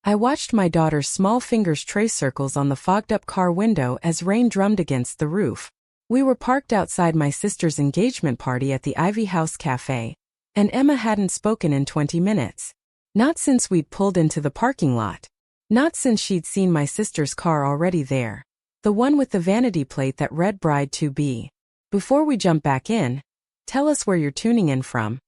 I watched my daughter's small fingers trace circles on the fogged-up car window as rain drummed against the roof. We were parked outside my sister's engagement party at the Ivy House Cafe, and Emma hadn't spoken in 20 minutes. Not since we'd pulled into the parking lot. Not since she'd seen my sister's car already there. The one with the vanity plate that read Bride to Be. Before we jump back in, tell us where you're tuning in from.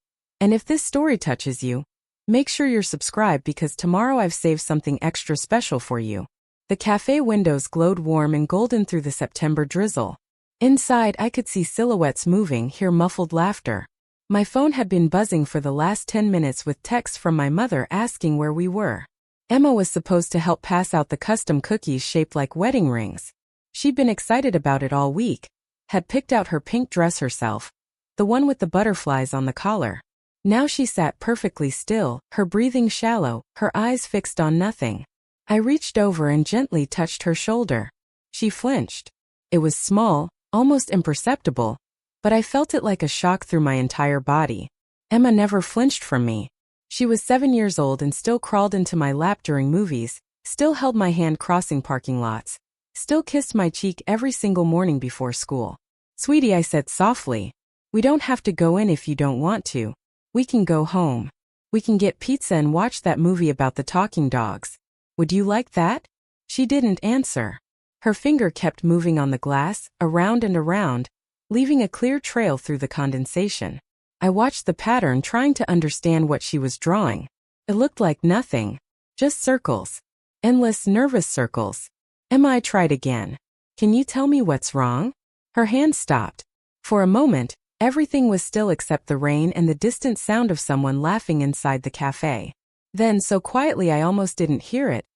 And if this story touches you, make sure you're subscribed because tomorrow I've saved something extra special for you. The cafe windows glowed warm and golden through the September drizzle. Inside, I could see silhouettes moving, hear muffled laughter. My phone had been buzzing for the last 10 minutes with texts from my mother asking where we were. Emma was supposed to help pass out the custom cookies shaped like wedding rings. She'd been excited about it all week, had picked out her pink dress herself, the one with the butterflies on the collar. Now she sat perfectly still, her breathing shallow, her eyes fixed on nothing. I reached over and gently touched her shoulder. She flinched. It was small, almost imperceptible, but I felt it like a shock through my entire body. Emma never flinched from me. She was 7 years old and still crawled into my lap during movies, still held my hand crossing parking lots, still kissed my cheek every single morning before school. "Sweetie," I said softly, "we don't have to go in if you don't want to. We can go home. We can get pizza and watch that movie about the talking dogs. Would you like that?" She didn't answer. Her finger kept moving on the glass, around and around, leaving a clear trail through the condensation. I watched the pattern, trying to understand what she was drawing. It looked like nothing. Just circles. Endless nervous circles. "Emma," I tried again. "Can you tell me what's wrong?" Her hand stopped. For a moment, everything was still except the rain and the distant sound of someone laughing inside the cafe. Then, so quietly I almost didn't hear it,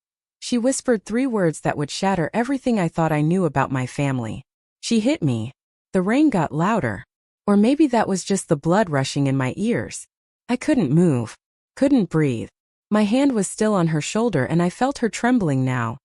she whispered 3 words that would shatter everything I thought I knew about my family. She hit me. The rain got louder. Or maybe that was just the blood rushing in my ears. I couldn't move. Couldn't breathe. My hand was still on her shoulder and I felt her trembling now.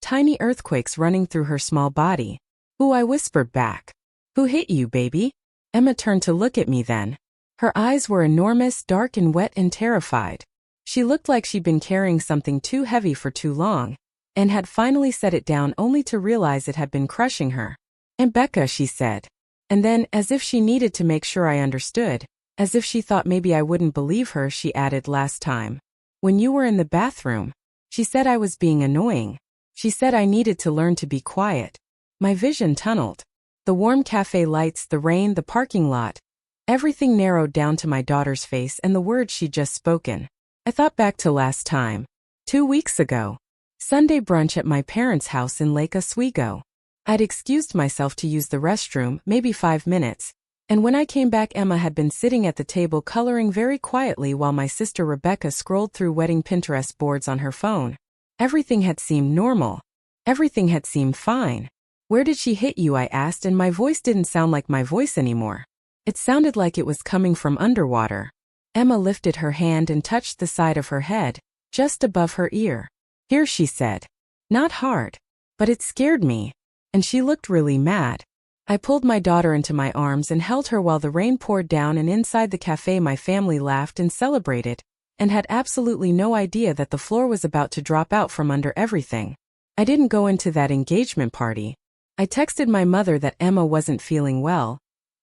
Tiny earthquakes running through her small body. "Who?" I whispered back. "Who hit you, baby?" Emma turned to look at me then. Her eyes were enormous, dark and wet and terrified. She looked like she'd been carrying something too heavy for too long, and had finally set it down only to realize it had been crushing her. "And Becca," she said. And then, as if she needed to make sure I understood, as if she thought maybe I wouldn't believe her, she added, "Last time, when you were in the bathroom, she said I was being annoying. She said I needed to learn to be quiet." My vision tunneled. The warm cafe lights, the rain, the parking lot. Everything narrowed down to my daughter's face and the words she'd just spoken. I thought back to last time. 2 weeks ago. Sunday brunch at my parents' house in Lake Oswego. I'd excused myself to use the restroom, maybe 5 minutes, and when I came back Emma had been sitting at the table coloring very quietly while my sister Rebecca scrolled through wedding Pinterest boards on her phone. Everything had seemed normal. Everything had seemed fine. "Where did she hit you?" I asked, and my voice didn't sound like my voice anymore. It sounded like it was coming from underwater. Emma lifted her hand and touched the side of her head, just above her ear. "Here," she said. Not hard. But it scared me. And she looked really mad. I pulled my daughter into my arms and held her while the rain poured down, and inside the cafe my family laughed and celebrated, and had absolutely no idea that the floor was about to drop out from under everything. I didn't go into that engagement party. I texted my mother that Emma wasn't feeling well,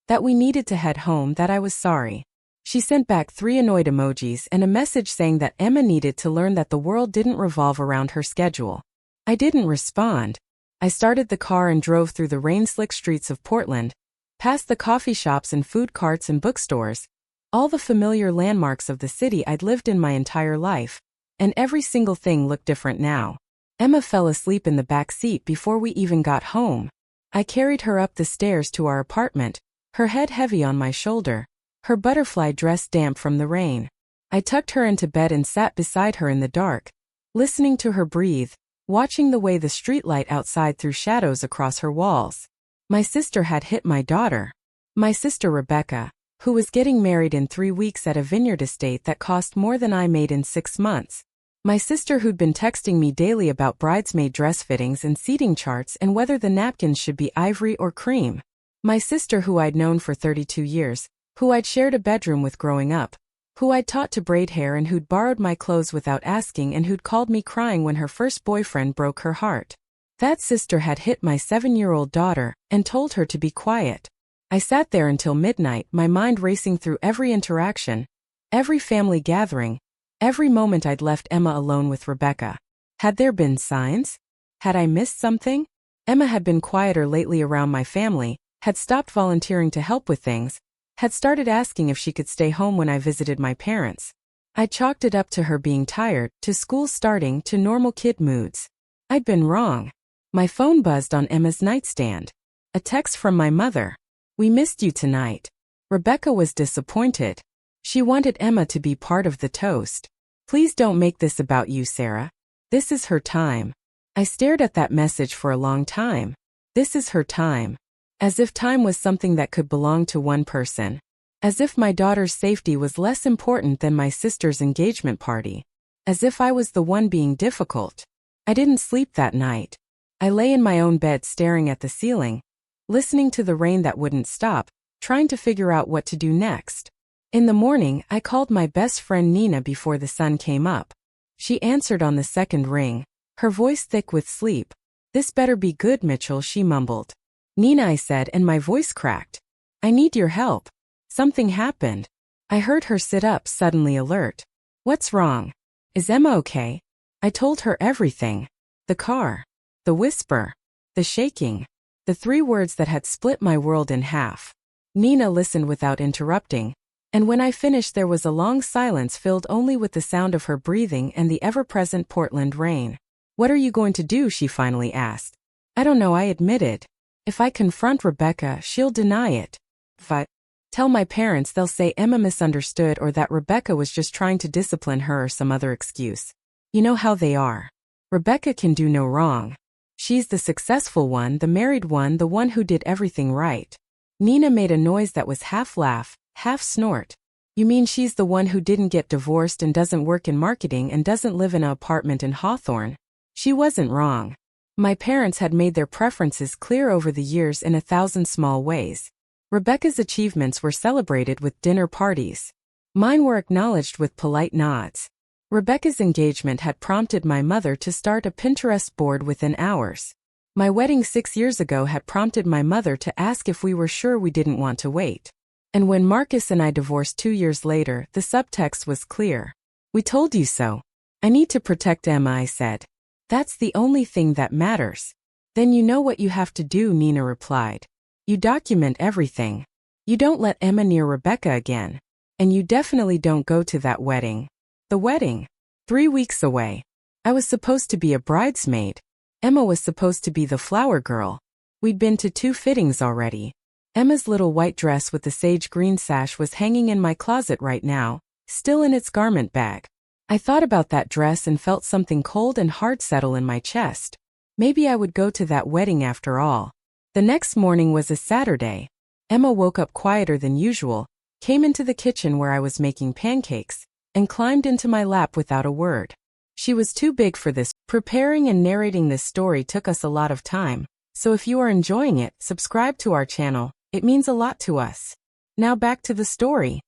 that we needed to head home, that I was sorry. She sent back 3 annoyed emojis and a message saying that Emma needed to learn that the world didn't revolve around her schedule. I didn't respond. I started the car and drove through the rain-slick streets of Portland, past the coffee shops and food carts and bookstores, all the familiar landmarks of the city I'd lived in my entire life, and every single thing looked different now. Emma fell asleep in the back seat before we even got home. I carried her up the stairs to our apartment, her head heavy on my shoulder, her butterfly dress damp from the rain. I tucked her into bed and sat beside her in the dark, listening to her breathe, watching the way the streetlight outside threw shadows across her walls. My sister had hit my daughter. My sister Rebecca, who was getting married in 3 weeks at a vineyard estate that cost more than I made in 6 months. My sister who'd been texting me daily about bridesmaid dress fittings and seating charts and whether the napkins should be ivory or cream. My sister who I'd known for 32 years, who I'd shared a bedroom with growing up, who I'd taught to braid hair and who'd borrowed my clothes without asking and who'd called me crying when her first boyfriend broke her heart. That sister had hit my 7-year-old daughter and told her to be quiet. I sat there until midnight, my mind racing through every interaction, every family gathering, every moment I'd left Emma alone with Rebecca. Had there been signs? Had I missed something? Emma had been quieter lately around my family, had stopped volunteering to help with things, had started asking if she could stay home when I visited my parents. I chalked it up to her being tired, to school starting, to normal kid moods. I'd been wrong. My phone buzzed on Emma's nightstand. A text from my mother. "We missed you tonight." Rebecca was disappointed. She wanted Emma to be part of the toast. "Please don't make this about you, Sarah. This is her time." I stared at that message for a long time. This is her time. As if time was something that could belong to one person. As if my daughter's safety was less important than my sister's engagement party. As if I was the one being difficult. I didn't sleep that night. I lay in my own bed staring at the ceiling, listening to the rain that wouldn't stop, trying to figure out what to do next. In the morning, I called my best friend Nina before the sun came up. She answered on the second ring, her voice thick with sleep. "This better be good, Mitchell," she mumbled. "Nina," I said, and my voice cracked. "I need your help. Something happened." I heard her sit up, suddenly alert. "What's wrong? Is Emma okay?" I told her everything. The car. The whisper. The shaking. The 3 words that had split my world in half. Nina listened without interrupting, and when I finished there was a long silence filled only with the sound of her breathing and the ever-present Portland rain. "What are you going to do?" she finally asked. "I don't know," I admitted. "If I confront Rebecca, she'll deny it. If I tell my parents, they'll say Emma misunderstood or that Rebecca was just trying to discipline her or some other excuse. You know how they are. Rebecca can do no wrong. She's the successful one, the married one, the one who did everything right." Nina made a noise that was half laugh, half snort. "You mean she's the one who didn't get divorced and doesn't work in marketing and doesn't live in an apartment in Hawthorne?" She wasn't wrong. My parents had made their preferences clear over the years in 1,000 small ways. Rebecca's achievements were celebrated with dinner parties. Mine were acknowledged with polite nods. Rebecca's engagement had prompted my mother to start a Pinterest board within hours. My wedding 6 years ago had prompted my mother to ask if we were sure we didn't want to wait. And when Marcus and I divorced 2 years later, the subtext was clear. "We told you so." "I need to protect Emma," I said. "That's the only thing that matters." "Then you know what you have to do," Nina replied. "You document everything. You don't let Emma near Rebecca again. And you definitely don't go to that wedding." The wedding. 3 weeks away. I was supposed to be a bridesmaid. Emma was supposed to be the flower girl. We'd been to 2 fittings already. Emma's little white dress with the sage green sash was hanging in my closet right now, still in its garment bag. I thought about that dress and felt something cold and hard settle in my chest. Maybe I would go to that wedding after all. The next morning was a Saturday. Emma woke up quieter than usual, came into the kitchen where I was making pancakes, and climbed into my lap without a word. She was too big for this. Preparing and narrating this story took us a lot of time, so if you are enjoying it, subscribe to our channel. It means a lot to us. Now back to the story.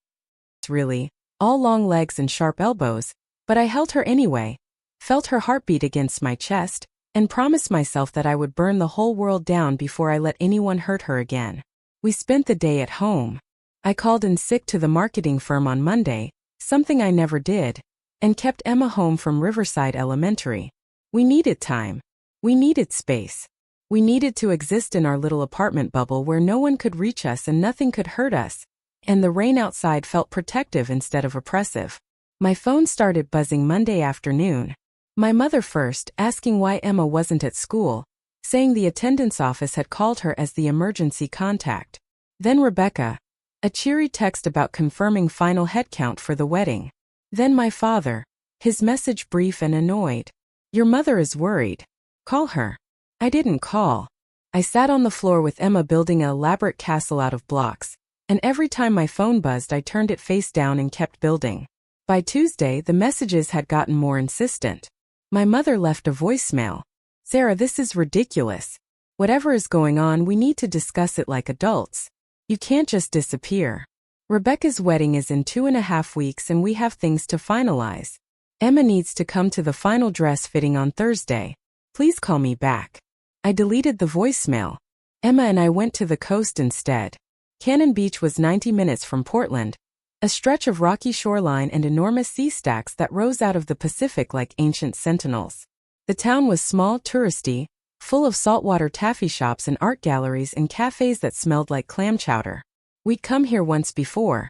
It's really all long legs and sharp elbows, but I held her anyway, felt her heartbeat against my chest, and promised myself that I would burn the whole world down before I let anyone hurt her again. We spent the day at home. I called in sick to the marketing firm on Monday, something I never did, and kept Emma home from Riverside Elementary. We needed time. We needed space. We needed to exist in our little apartment bubble where no one could reach us and nothing could hurt us, and the rain outside felt protective instead of oppressive. My phone started buzzing Monday afternoon. My mother first, asking why Emma wasn't at school, saying the attendance office had called her as the emergency contact. Then Rebecca. A cheery text about confirming final headcount for the wedding. Then my father. His message brief and annoyed. "Your mother is worried. Call her." I didn't call. I sat on the floor with Emma building an elaborate castle out of blocks, and every time my phone buzzed I turned it face down and kept building. By Tuesday, the messages had gotten more insistent. My mother left a voicemail. "Sarah, this is ridiculous. Whatever is going on, we need to discuss it like adults. You can't just disappear." Rebecca's wedding is in 2.5 weeks and we have things to finalize. Emma needs to come to the final dress fitting on Thursday. Please call me back. I deleted the voicemail. Emma and I went to the coast instead. Cannon Beach was 90 minutes from Portland, a stretch of rocky shoreline and enormous sea stacks that rose out of the Pacific like ancient sentinels. The town was small, touristy, full of saltwater taffy shops and art galleries and cafes that smelled like clam chowder. We'd come here once before,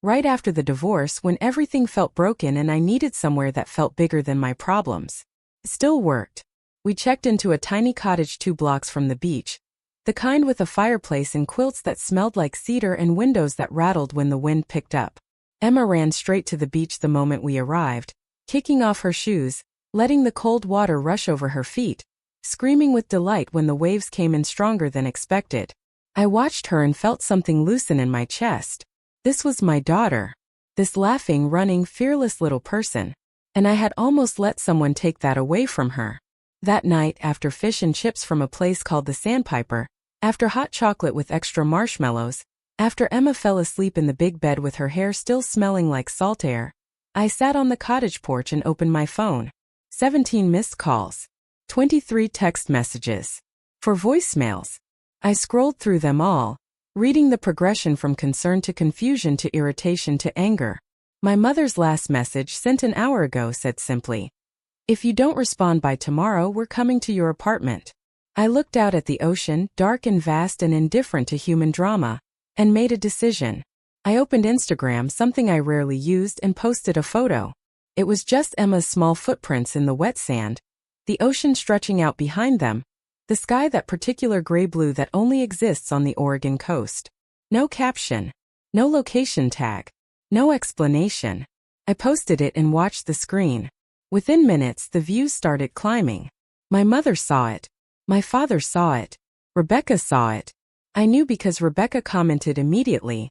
right after the divorce when everything felt broken and I needed somewhere that felt bigger than my problems. It still worked. We checked into a tiny cottage 2 blocks from the beach, the kind with a fireplace and quilts that smelled like cedar and windows that rattled when the wind picked up. Emma ran straight to the beach the moment we arrived, kicking off her shoes, letting the cold water rush over her feet, screaming with delight when the waves came in stronger than expected. I watched her and felt something loosen in my chest. This was my daughter. This laughing, running, fearless little person. And I had almost let someone take that away from her. That night, after fish and chips from a place called the Sandpiper, after hot chocolate with extra marshmallows, after Emma fell asleep in the big bed with her hair still smelling like salt air, I sat on the cottage porch and opened my phone. 17 missed calls. 23 text messages. 4 voicemails. I scrolled through them all, reading the progression from concern to confusion to irritation to anger. My mother's last message, sent an hour ago, said simply, "If you don't respond by tomorrow, we're coming to your apartment." I looked out at the ocean, dark and vast and indifferent to human drama, and made a decision. I opened Instagram, something I rarely used, and posted a photo. It was just Emma's small footprints in the wet sand, the ocean stretching out behind them, the sky that particular gray-blue that only exists on the Oregon coast. No caption, no location tag, no explanation. I posted it and watched the screen. Within minutes, the views started climbing. My mother saw it. My father saw it. Rebecca saw it. I knew because Rebecca commented immediately.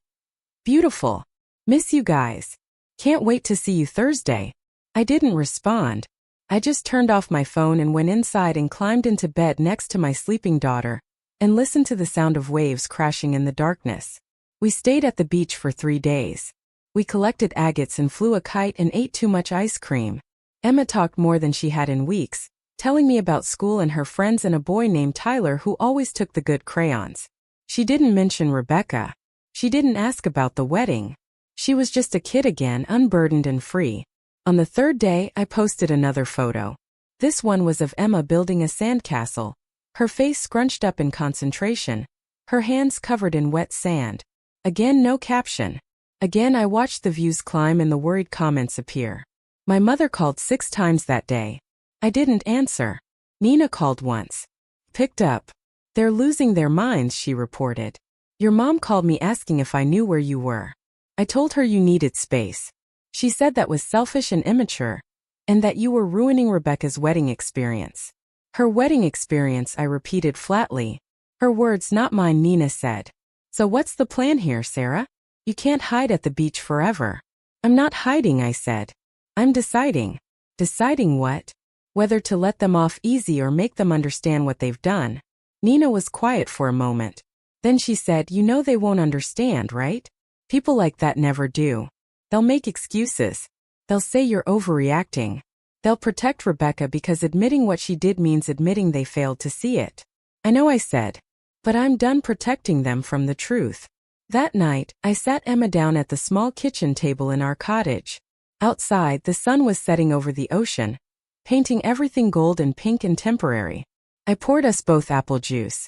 "Beautiful. Miss you guys. Can't wait to see you Thursday." I didn't respond. I just turned off my phone and went inside and climbed into bed next to my sleeping daughter and listened to the sound of waves crashing in the darkness. We stayed at the beach for 3 days. We collected agates and flew a kite and ate too much ice cream. Emma talked more than she had in weeks, telling me about school and her friends and a boy named Tyler who always took the good crayons. She didn't mention Rebecca. She didn't ask about the wedding. She was just a kid again, unburdened and free. On the 3rd day, I posted another photo. This one was of Emma building a sandcastle, her face scrunched up in concentration, her hands covered in wet sand. Again, no caption. Again, I watched the views climb and the worried comments appear. My mother called 6 times that day. I didn't answer. Nina called once. Picked up. "They're losing their minds," she reported. "Your mom called me asking if I knew where you were. I told her you needed space. She said that was selfish and immature, and that you were ruining Rebecca's wedding experience." "Her wedding experience," I repeated flatly. Her words, not mine, Nina said. "So what's the plan here, Sarah? You can't hide at the beach forever." "I'm not hiding," I said. "I'm deciding." "Deciding what?" "Whether to let them off easy or make them understand what they've done." Nina was quiet for a moment. Then she said, "You know they won't understand, right? People like that never do. They'll make excuses. They'll say you're overreacting. They'll protect Rebecca because admitting what she did means admitting they failed to see it." "I know," I said. "But I'm done protecting them from the truth." That night, I sat Emma down at the small kitchen table in our cottage. Outside, the sun was setting over the ocean, painting everything gold and pink and temporary. I poured us both apple juice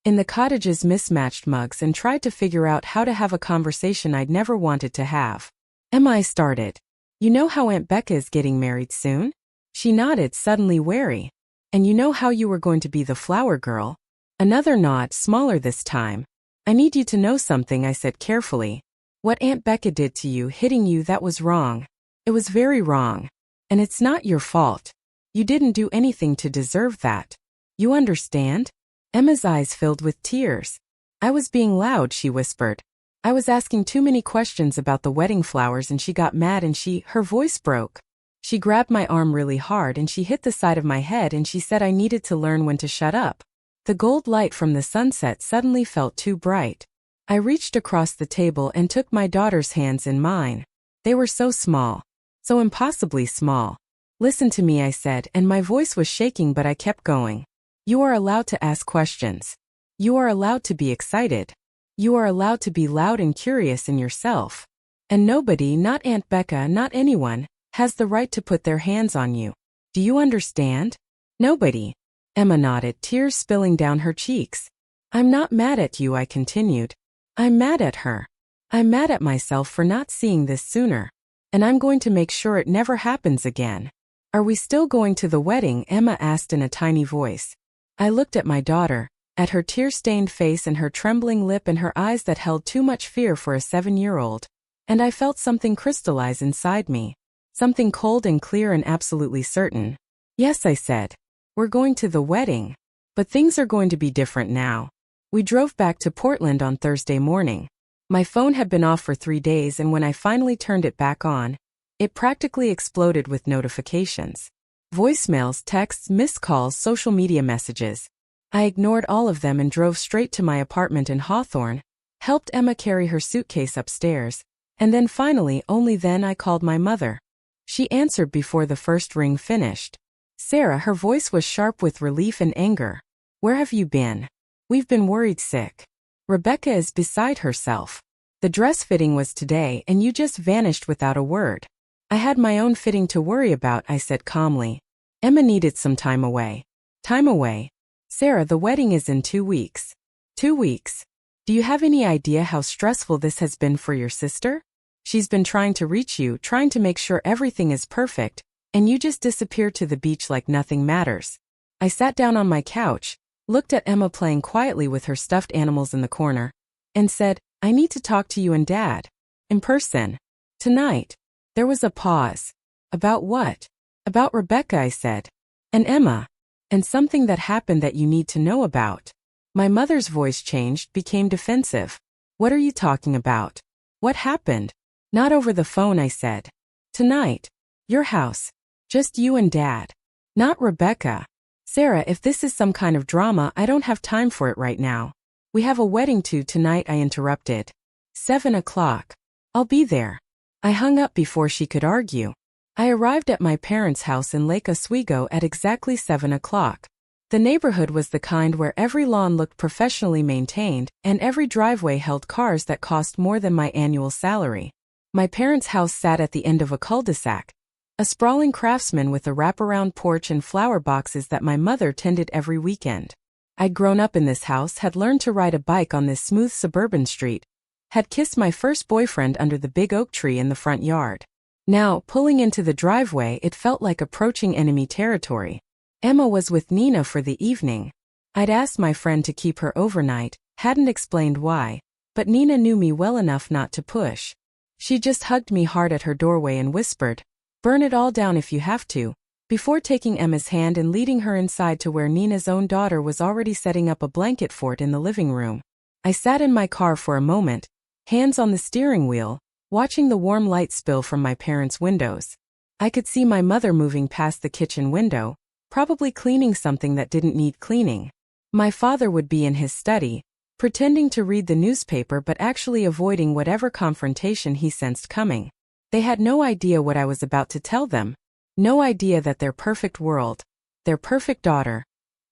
in the cottage's mismatched mugs and tried to figure out how to have a conversation I'd never wanted to have. "Emma," I started, "you know how Aunt Becca is getting married soon?" She nodded, suddenly wary. "And you know how you were going to be the flower girl?" Another nod, smaller this time. "I need you to know something," I said carefully. "What Aunt Becca did to you, hitting you, that was wrong. It was very wrong. And it's not your fault. You didn't do anything to deserve that. You understand?" Emma's eyes filled with tears. "I was being loud," she whispered. "I was asking too many questions about the wedding flowers and she got mad and her voice broke. She grabbed my arm really hard and she hit the side of my head and she said I needed to learn when to shut up." The gold light from the sunset suddenly felt too bright. I reached across the table and took my daughter's hands in mine. They were so small. So impossibly small. Listen to me, I said, and my voice was shaking, but I kept going. You are allowed to ask questions. You are allowed to be excited. You are allowed to be loud and curious in yourself. And nobody, not Aunt Becca, not anyone, has the right to put their hands on you. Do you understand? Nobody. Emma nodded, tears spilling down her cheeks. I'm not mad at you, I continued. I'm mad at her. I'm mad at myself for not seeing this sooner. And I'm going to make sure it never happens again. Are we still going to the wedding? Emma asked in a tiny voice. I looked at my daughter, at her tear-stained face and her trembling lip and her eyes that held too much fear for a 7-year-old. And I felt something crystallize inside me. Something cold and clear and absolutely certain. Yes, I said. We're going to the wedding. But things are going to be different now. We drove back to Portland on Thursday morning. My phone had been off for 3 days, and when I finally turned it back on, it practically exploded with notifications. Voicemails, texts, missed calls, social media messages. I ignored all of them and drove straight to my apartment in Hawthorne, helped Emma carry her suitcase upstairs, and then finally, only then, I called my mother. She answered before the first ring finished. Sarah, her voice was sharp with relief and anger. Where have you been? We've been worried sick. Rebecca is beside herself. The dress fitting was today and you just vanished without a word. I had my own fitting to worry about, I said calmly. Emma needed some time away. Time away? Sarah, the wedding is in 2 weeks. 2 weeks? Do you have any idea how stressful this has been for your sister? She's been trying to reach you, trying to make sure everything is perfect, and you just disappeared to the beach like nothing matters. I sat down on my couch, looked at Emma playing quietly with her stuffed animals in the corner, and said, I need to talk to you and Dad. In person. Tonight. There was a pause. About what? About Rebecca, I said. And Emma. And something that happened that you need to know about. My mother's voice changed, became defensive. What are you talking about? What happened? Not over the phone, I said. Tonight. Your house. Just you and Dad. Not Rebecca. Sarah, if this is some kind of drama, I don't have time for it right now. We have a wedding tonight, I interrupted. 7 o'clock. I'll be there. I hung up before she could argue. I arrived at my parents' house in Lake Oswego at exactly 7 o'clock. The neighborhood was the kind where every lawn looked professionally maintained, and every driveway held cars that cost more than my annual salary. My parents' house sat at the end of a cul-de-sac, a sprawling craftsman with a wraparound porch and flower boxes that my mother tended every weekend. I'd grown up in this house, had learned to ride a bike on this smooth suburban street, had kissed my first boyfriend under the big oak tree in the front yard. Now, pulling into the driveway, it felt like approaching enemy territory. Emma was with Nina for the evening. I'd asked my friend to keep her overnight, hadn't explained why, but Nina knew me well enough not to push. She just hugged me hard at her doorway and whispered, "Burn it all down if you have to," before taking Emma's hand and leading her inside to where Nina's own daughter was already setting up a blanket fort in the living room. I sat in my car for a moment, hands on the steering wheel, watching the warm light spill from my parents' windows. I could see my mother moving past the kitchen window, probably cleaning something that didn't need cleaning. My father would be in his study, pretending to read the newspaper but actually avoiding whatever confrontation he sensed coming. They had no idea what I was about to tell them. No idea that their perfect world, their perfect daughter,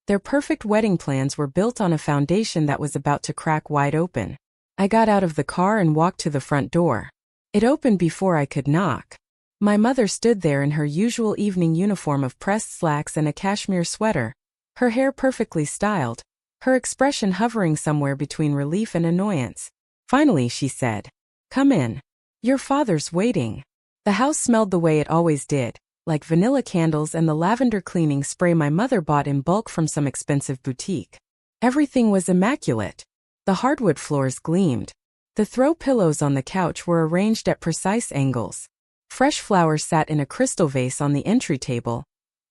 their perfect wedding plans were built on a foundation that was about to crack wide open. I got out of the car and walked to the front door. It opened before I could knock. My mother stood there in her usual evening uniform of pressed slacks and a cashmere sweater, her hair perfectly styled, her expression hovering somewhere between relief and annoyance. Finally, she said, "Come in. Your father's waiting." The house smelled the way it always did, like vanilla candles and the lavender cleaning spray my mother bought in bulk from some expensive boutique. Everything was immaculate. The hardwood floors gleamed. The throw pillows on the couch were arranged at precise angles. Fresh flowers sat in a crystal vase on the entry table,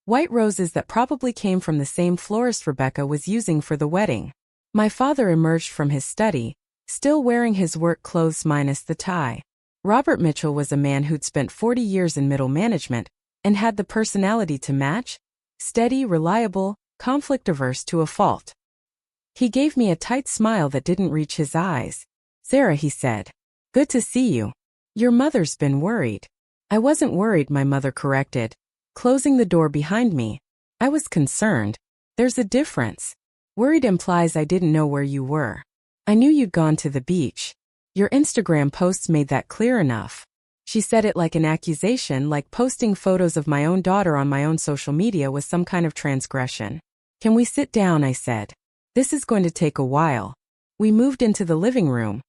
white roses that probably came from the same florist Rebecca was using for the wedding. My father emerged from his study, still wearing his work clothes minus the tie. Robert Mitchell was a man who'd spent 40 years in middle management and had the personality to match, steady, reliable, conflict-averse to a fault. He gave me a tight smile that didn't reach his eyes. Sarah, he said. Good to see you. Your mother's been worried. I wasn't worried, my mother corrected, closing the door behind me. I was concerned. There's a difference. Worried implies I didn't know where you were. I knew you'd gone to the beach. Your Instagram posts made that clear enough. She said it like an accusation, like posting photos of my own daughter on my own social media was some kind of transgression. Can we sit down, I said. This is going to take a while. We moved into the living room,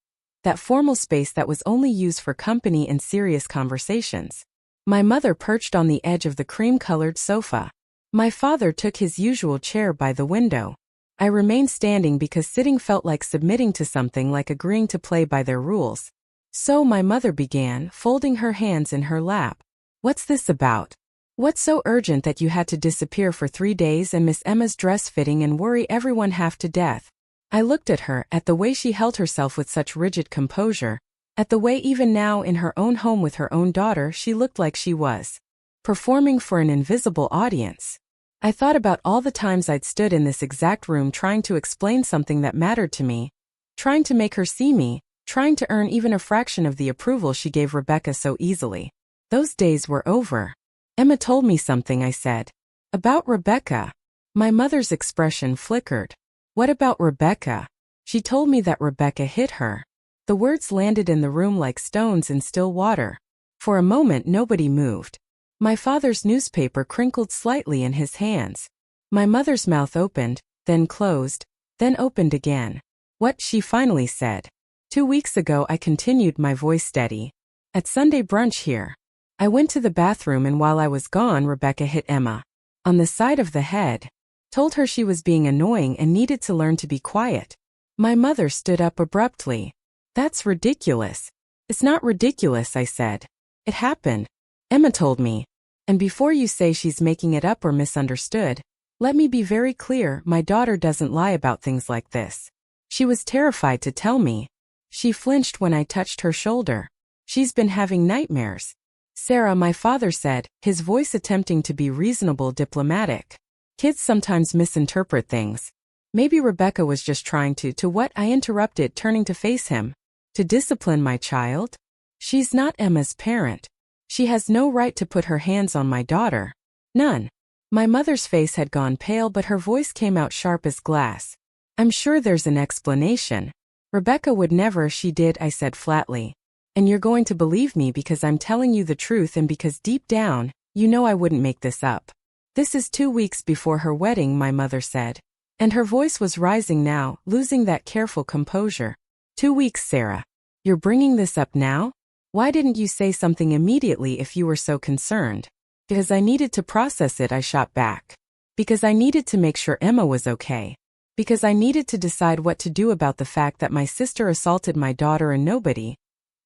that formal space that was only used for company and serious conversations. My mother perched on the edge of the cream-colored sofa. My father took his usual chair by the window. I remained standing because sitting felt like submitting to something, like agreeing to play by their rules. So my mother began, folding her hands in her lap. What's this about? What's so urgent that you had to disappear for 3 days and miss Emma's dress fitting and worry everyone half to death? I looked at her, at the way she held herself with such rigid composure, at the way even now in her own home with her own daughter she looked like she was performing for an invisible audience. I thought about all the times I'd stood in this exact room trying to explain something that mattered to me, trying to make her see me, trying to earn even a fraction of the approval she gave Rebecca so easily. Those days were over. Emma told me something, I said. About Rebecca. My mother's expression flickered. What about Rebecca? She told me that Rebecca hit her. The words landed in the room like stones in still water. For a moment nobody moved. My father's newspaper crinkled slightly in his hands. My mother's mouth opened, then closed, then opened again. What, she finally said. 2 weeks ago, I continued, my voice steady. At Sunday brunch here. I went to the bathroom and while I was gone, Rebecca hit Emma on the side of the head. Told her she was being annoying and needed to learn to be quiet. My mother stood up abruptly. That's ridiculous. It's not ridiculous, I said. It happened. Emma told me. And before you say she's making it up or misunderstood, let me be very clear, my daughter doesn't lie about things like this. She was terrified to tell me. She flinched when I touched her shoulder. She's been having nightmares. Sarah, my father said, his voice attempting to be reasonable, diplomatic. Kids sometimes misinterpret things. Maybe Rebecca was just trying to what? I interrupted, turning to face him. To discipline my child? She's not Emma's parent. She has no right to put her hands on my daughter. None. My mother's face had gone pale, but her voice came out sharp as glass. I'm sure there's an explanation. Rebecca would never, she did, I said flatly. And you're going to believe me because I'm telling you the truth and because deep down, you know I wouldn't make this up. This is 2 weeks before her wedding, my mother said. And her voice was rising now, losing that careful composure. 2 weeks, Sarah. You're bringing this up now? Why didn't you say something immediately if you were so concerned? Because I needed to process it, I shot back. Because I needed to make sure Emma was okay. Because I needed to decide what to do about the fact that my sister assaulted my daughter and nobody,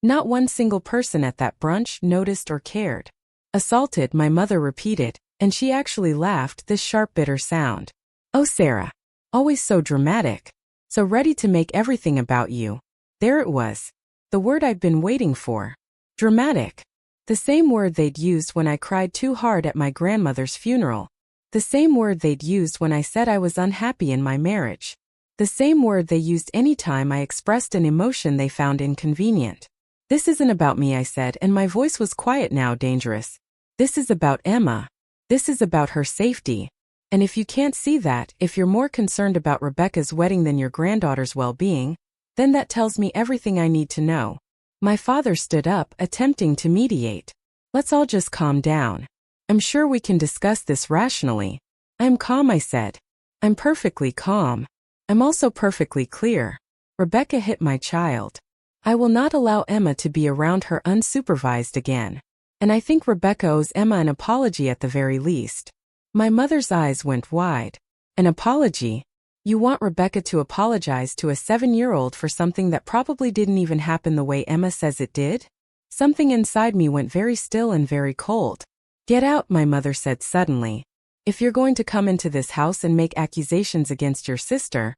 not one single person at that brunch, noticed or cared. Assaulted, my mother repeated, and she actually laughed, this sharp bitter sound. Oh, Sarah. Always so dramatic. So ready to make everything about you. There it was. The word I'd been waiting for. Dramatic. The same word they'd used when I cried too hard at my grandmother's funeral. The same word they'd used when I said I was unhappy in my marriage. The same word they used any time I expressed an emotion they found inconvenient. This isn't about me, I said, and my voice was quiet now, dangerous. This is about Emma. This is about her safety. And if you can't see that, if you're more concerned about Rebecca's wedding than your granddaughter's well-being, then that tells me everything I need to know. My father stood up, attempting to mediate. Let's all just calm down. I'm sure we can discuss this rationally. I'm calm, I said. I'm perfectly calm. I'm also perfectly clear. Rebecca hit my child. I will not allow Emma to be around her unsupervised again. And I think Rebecca owes Emma an apology at the very least. My mother's eyes went wide. An apology? You want Rebecca to apologize to a 7-year-old for something that probably didn't even happen the way Emma says it did? Something inside me went very still and very cold. Get out, my mother said suddenly. If you're going to come into this house and make accusations against your sister,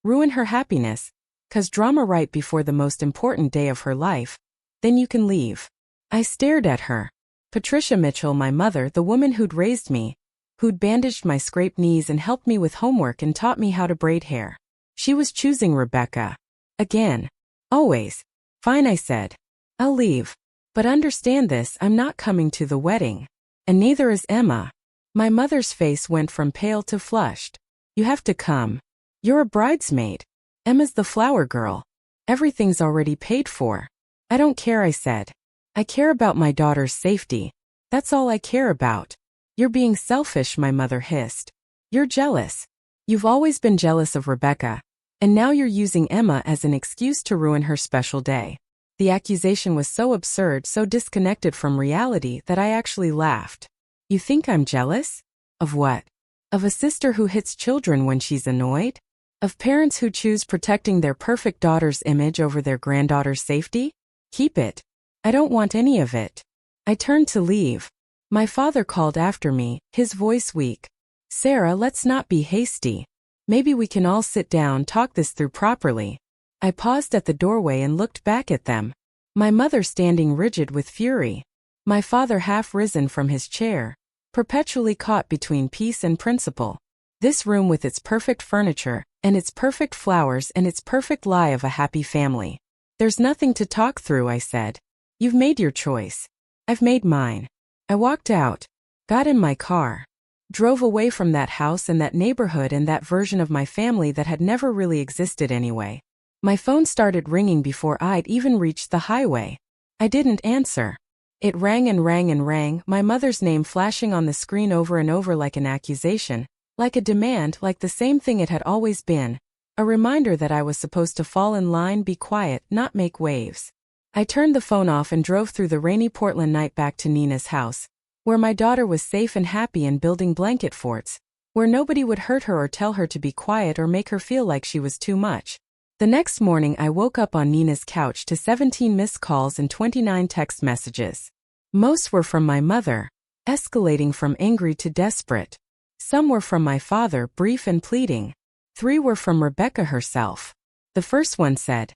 ruin her happiness, cause drama right before the most important day of her life, then you can leave. I stared at her. Patricia Mitchell, my mother, the woman who'd raised me, who'd bandaged my scraped knees and helped me with homework and taught me how to braid hair. She was choosing Rebecca. Again. Always. Fine, I said. I'll leave. But understand this, I'm not coming to the wedding. And neither is Emma. My mother's face went from pale to flushed. You have to come. You're a bridesmaid. Emma's the flower girl. Everything's already paid for. I don't care, I said. I care about my daughter's safety. That's all I care about. You're being selfish, my mother hissed. You're jealous. You've always been jealous of Rebecca. And now you're using Emma as an excuse to ruin her special day. The accusation was so absurd, so disconnected from reality that I actually laughed. You think I'm jealous? Of what? Of a sister who hits children when she's annoyed? Of parents who choose protecting their perfect daughter's image over their granddaughter's safety? Keep it. I don't want any of it. I turned to leave. My father called after me, his voice weak. Sarah, let's not be hasty. Maybe we can all sit down, talk this through properly. I paused at the doorway and looked back at them. My mother standing rigid with fury. My father half risen from his chair, perpetually caught between peace and principle. This room with its perfect furniture, and its perfect flowers and its perfect lie of a happy family. There's nothing to talk through, I said. You've made your choice. I've made mine. I walked out, got in my car, drove away from that house and that neighborhood and that version of my family that had never really existed anyway. My phone started ringing before I'd even reached the highway. I didn't answer. It rang and rang and rang, my mother's name flashing on the screen over and over like an accusation, like a demand, like the same thing it had always been, a reminder that I was supposed to fall in line, be quiet, not make waves. I turned the phone off and drove through the rainy Portland night back to Nina's house, where my daughter was safe and happy and building blanket forts, where nobody would hurt her or tell her to be quiet or make her feel like she was too much. The next morning I woke up on Nina's couch to 17 missed calls and 29 text messages. Most were from my mother, escalating from angry to desperate. Some were from my father, brief and pleading. 3 were from Rebecca herself. The first one said,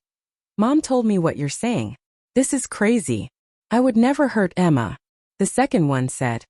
Mom told me what you're saying. This is crazy. I would never hurt Emma. The second one said,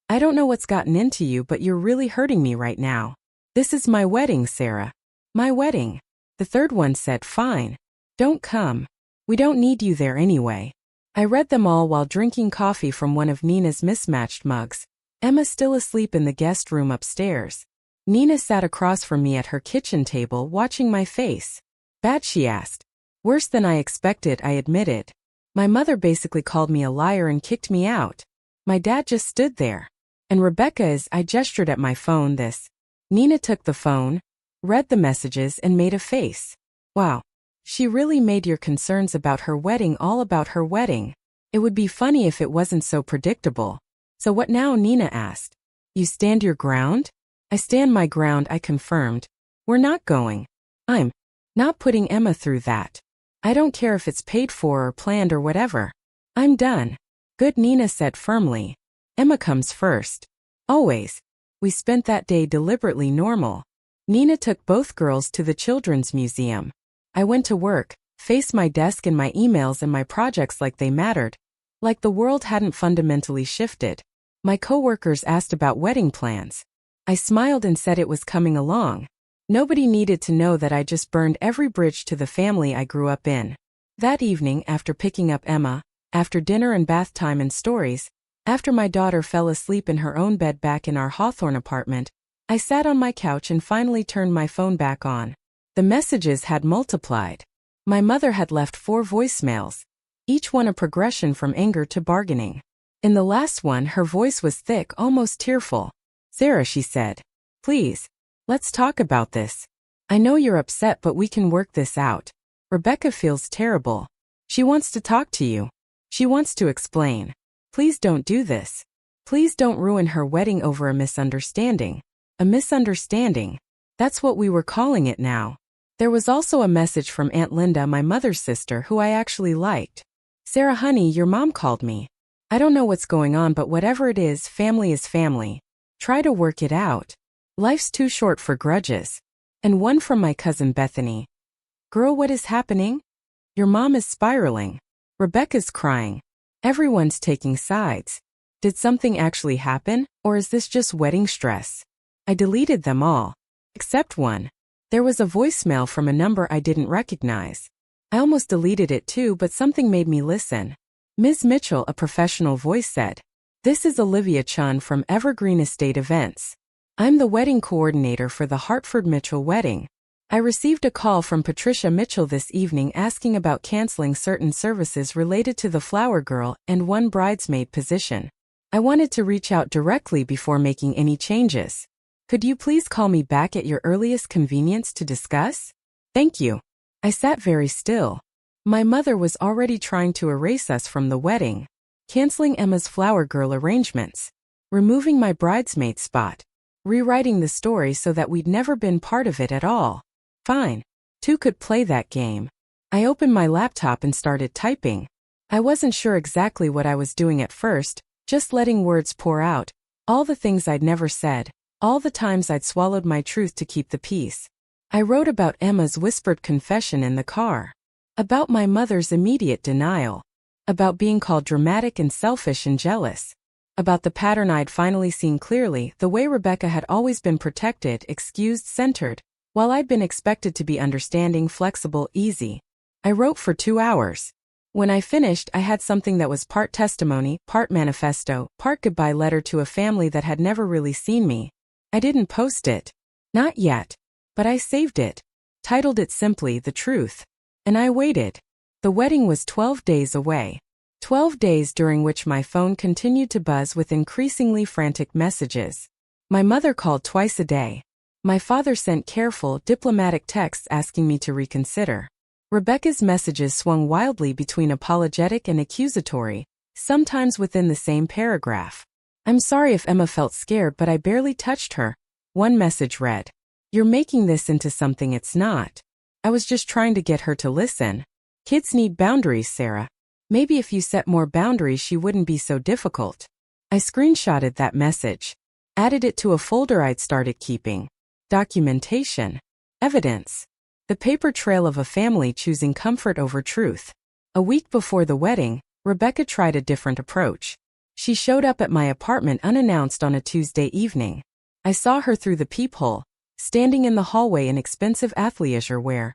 I don't know what's gotten into you, but you're really hurting me right now. This is my wedding, Sarah. My wedding. The third one said, fine. Don't come. We don't need you there anyway. I read them all while drinking coffee from one of Nina's mismatched mugs. Emma still asleep in the guest room upstairs. Nina sat across from me at her kitchen table watching my face. Bad, she asked. Worse than I expected, I admitted. My mother basically called me a liar and kicked me out. My dad just stood there. And Rebecca is, I gestured at my phone, this. Nina took the phone, read the messages and made a face. Wow. She really made your concerns about her wedding all about her wedding. It would be funny if it wasn't so predictable. So what now? Nina asked. You stand your ground? I stand my ground, I confirmed. We're not going. I'm not putting Emma through that. I don't care if it's paid for or planned or whatever. I'm done. Good, Nina said firmly. Emma comes first. Always. We spent that day deliberately normal. Nina took both girls to the Children's Museum. I went to work, faced my desk and my emails and my projects like they mattered, like the world hadn't fundamentally shifted. My coworkers asked about wedding plans. I smiled and said it was coming along. Nobody needed to know that I just burned every bridge to the family I grew up in. That evening, after picking up Emma, after dinner and bath time and stories, after my daughter fell asleep in her own bed back in our Hawthorne apartment, I sat on my couch and finally turned my phone back on. The messages had multiplied. My mother had left 4 voicemails, each one a progression from anger to bargaining. In the last one, her voice was thick, almost tearful. Sarah, she said. Please. Let's talk about this. I know you're upset, but we can work this out. Rebecca feels terrible. She wants to talk to you. She wants to explain. Please don't do this. Please don't ruin her wedding over a misunderstanding. A misunderstanding. That's what we were calling it now. There was also a message from Aunt Linda, my mother's sister, who I actually liked. Sarah, honey, your mom called me. I don't know what's going on, but whatever it is family. Try to work it out. Life's too short for grudges. And one from my cousin Bethany. Girl, what is happening? Your mom is spiraling. Rebecca's crying. Everyone's taking sides. Did something actually happen, or is this just wedding stress? I deleted them all. Except one. There was a voicemail from a number I didn't recognize. I almost deleted it too, but something made me listen. Ms. Mitchell, a professional voice said, "This is Olivia Chun from Evergreen Estate Events. I'm the wedding coordinator for the Hartford Mitchell wedding. I received a call from Patricia Mitchell this evening asking about canceling certain services related to the flower girl and one bridesmaid position. I wanted to reach out directly before making any changes. Could you please call me back at your earliest convenience to discuss? Thank you." I sat very still. My mother was already trying to erase us from the wedding, canceling Emma's flower girl arrangements, removing my bridesmaid spot, rewriting the story so that we'd never been part of it at all. Fine. Two could play that game. I opened my laptop and started typing. I wasn't sure exactly what I was doing at first, just letting words pour out, all the things I'd never said, all the times I'd swallowed my truth to keep the peace. I wrote about Emma's whispered confession in the car, about my mother's immediate denial, about being called dramatic and selfish and jealous, about the pattern I'd finally seen clearly, the way Rebecca had always been protected, excused, centered, while I'd been expected to be understanding, flexible, easy. I wrote for 2 hours. When I finished, I had something that was part testimony, part manifesto, part goodbye letter to a family that had never really seen me. I didn't post it. Not yet. But I saved it. Titled it simply The Truth. And I waited. The wedding was 12 days away. 12 days during which my phone continued to buzz with increasingly frantic messages. My mother called twice a day. My father sent careful, diplomatic texts asking me to reconsider. Rebecca's messages swung wildly between apologetic and accusatory, sometimes within the same paragraph. "I'm sorry if Emma felt scared, but I barely touched her." One message read, "You're making this into something it's not. I was just trying to get her to listen. Kids need boundaries, Sarah. Maybe if you set more boundaries she wouldn't be so difficult." I screenshotted that message, added it to a folder I'd started keeping. Documentation. Evidence. The paper trail of a family choosing comfort over truth. A week before the wedding, Rebecca tried a different approach. She showed up at my apartment unannounced on a Tuesday evening. I saw her through the peephole, standing in the hallway in expensive athleisure wear,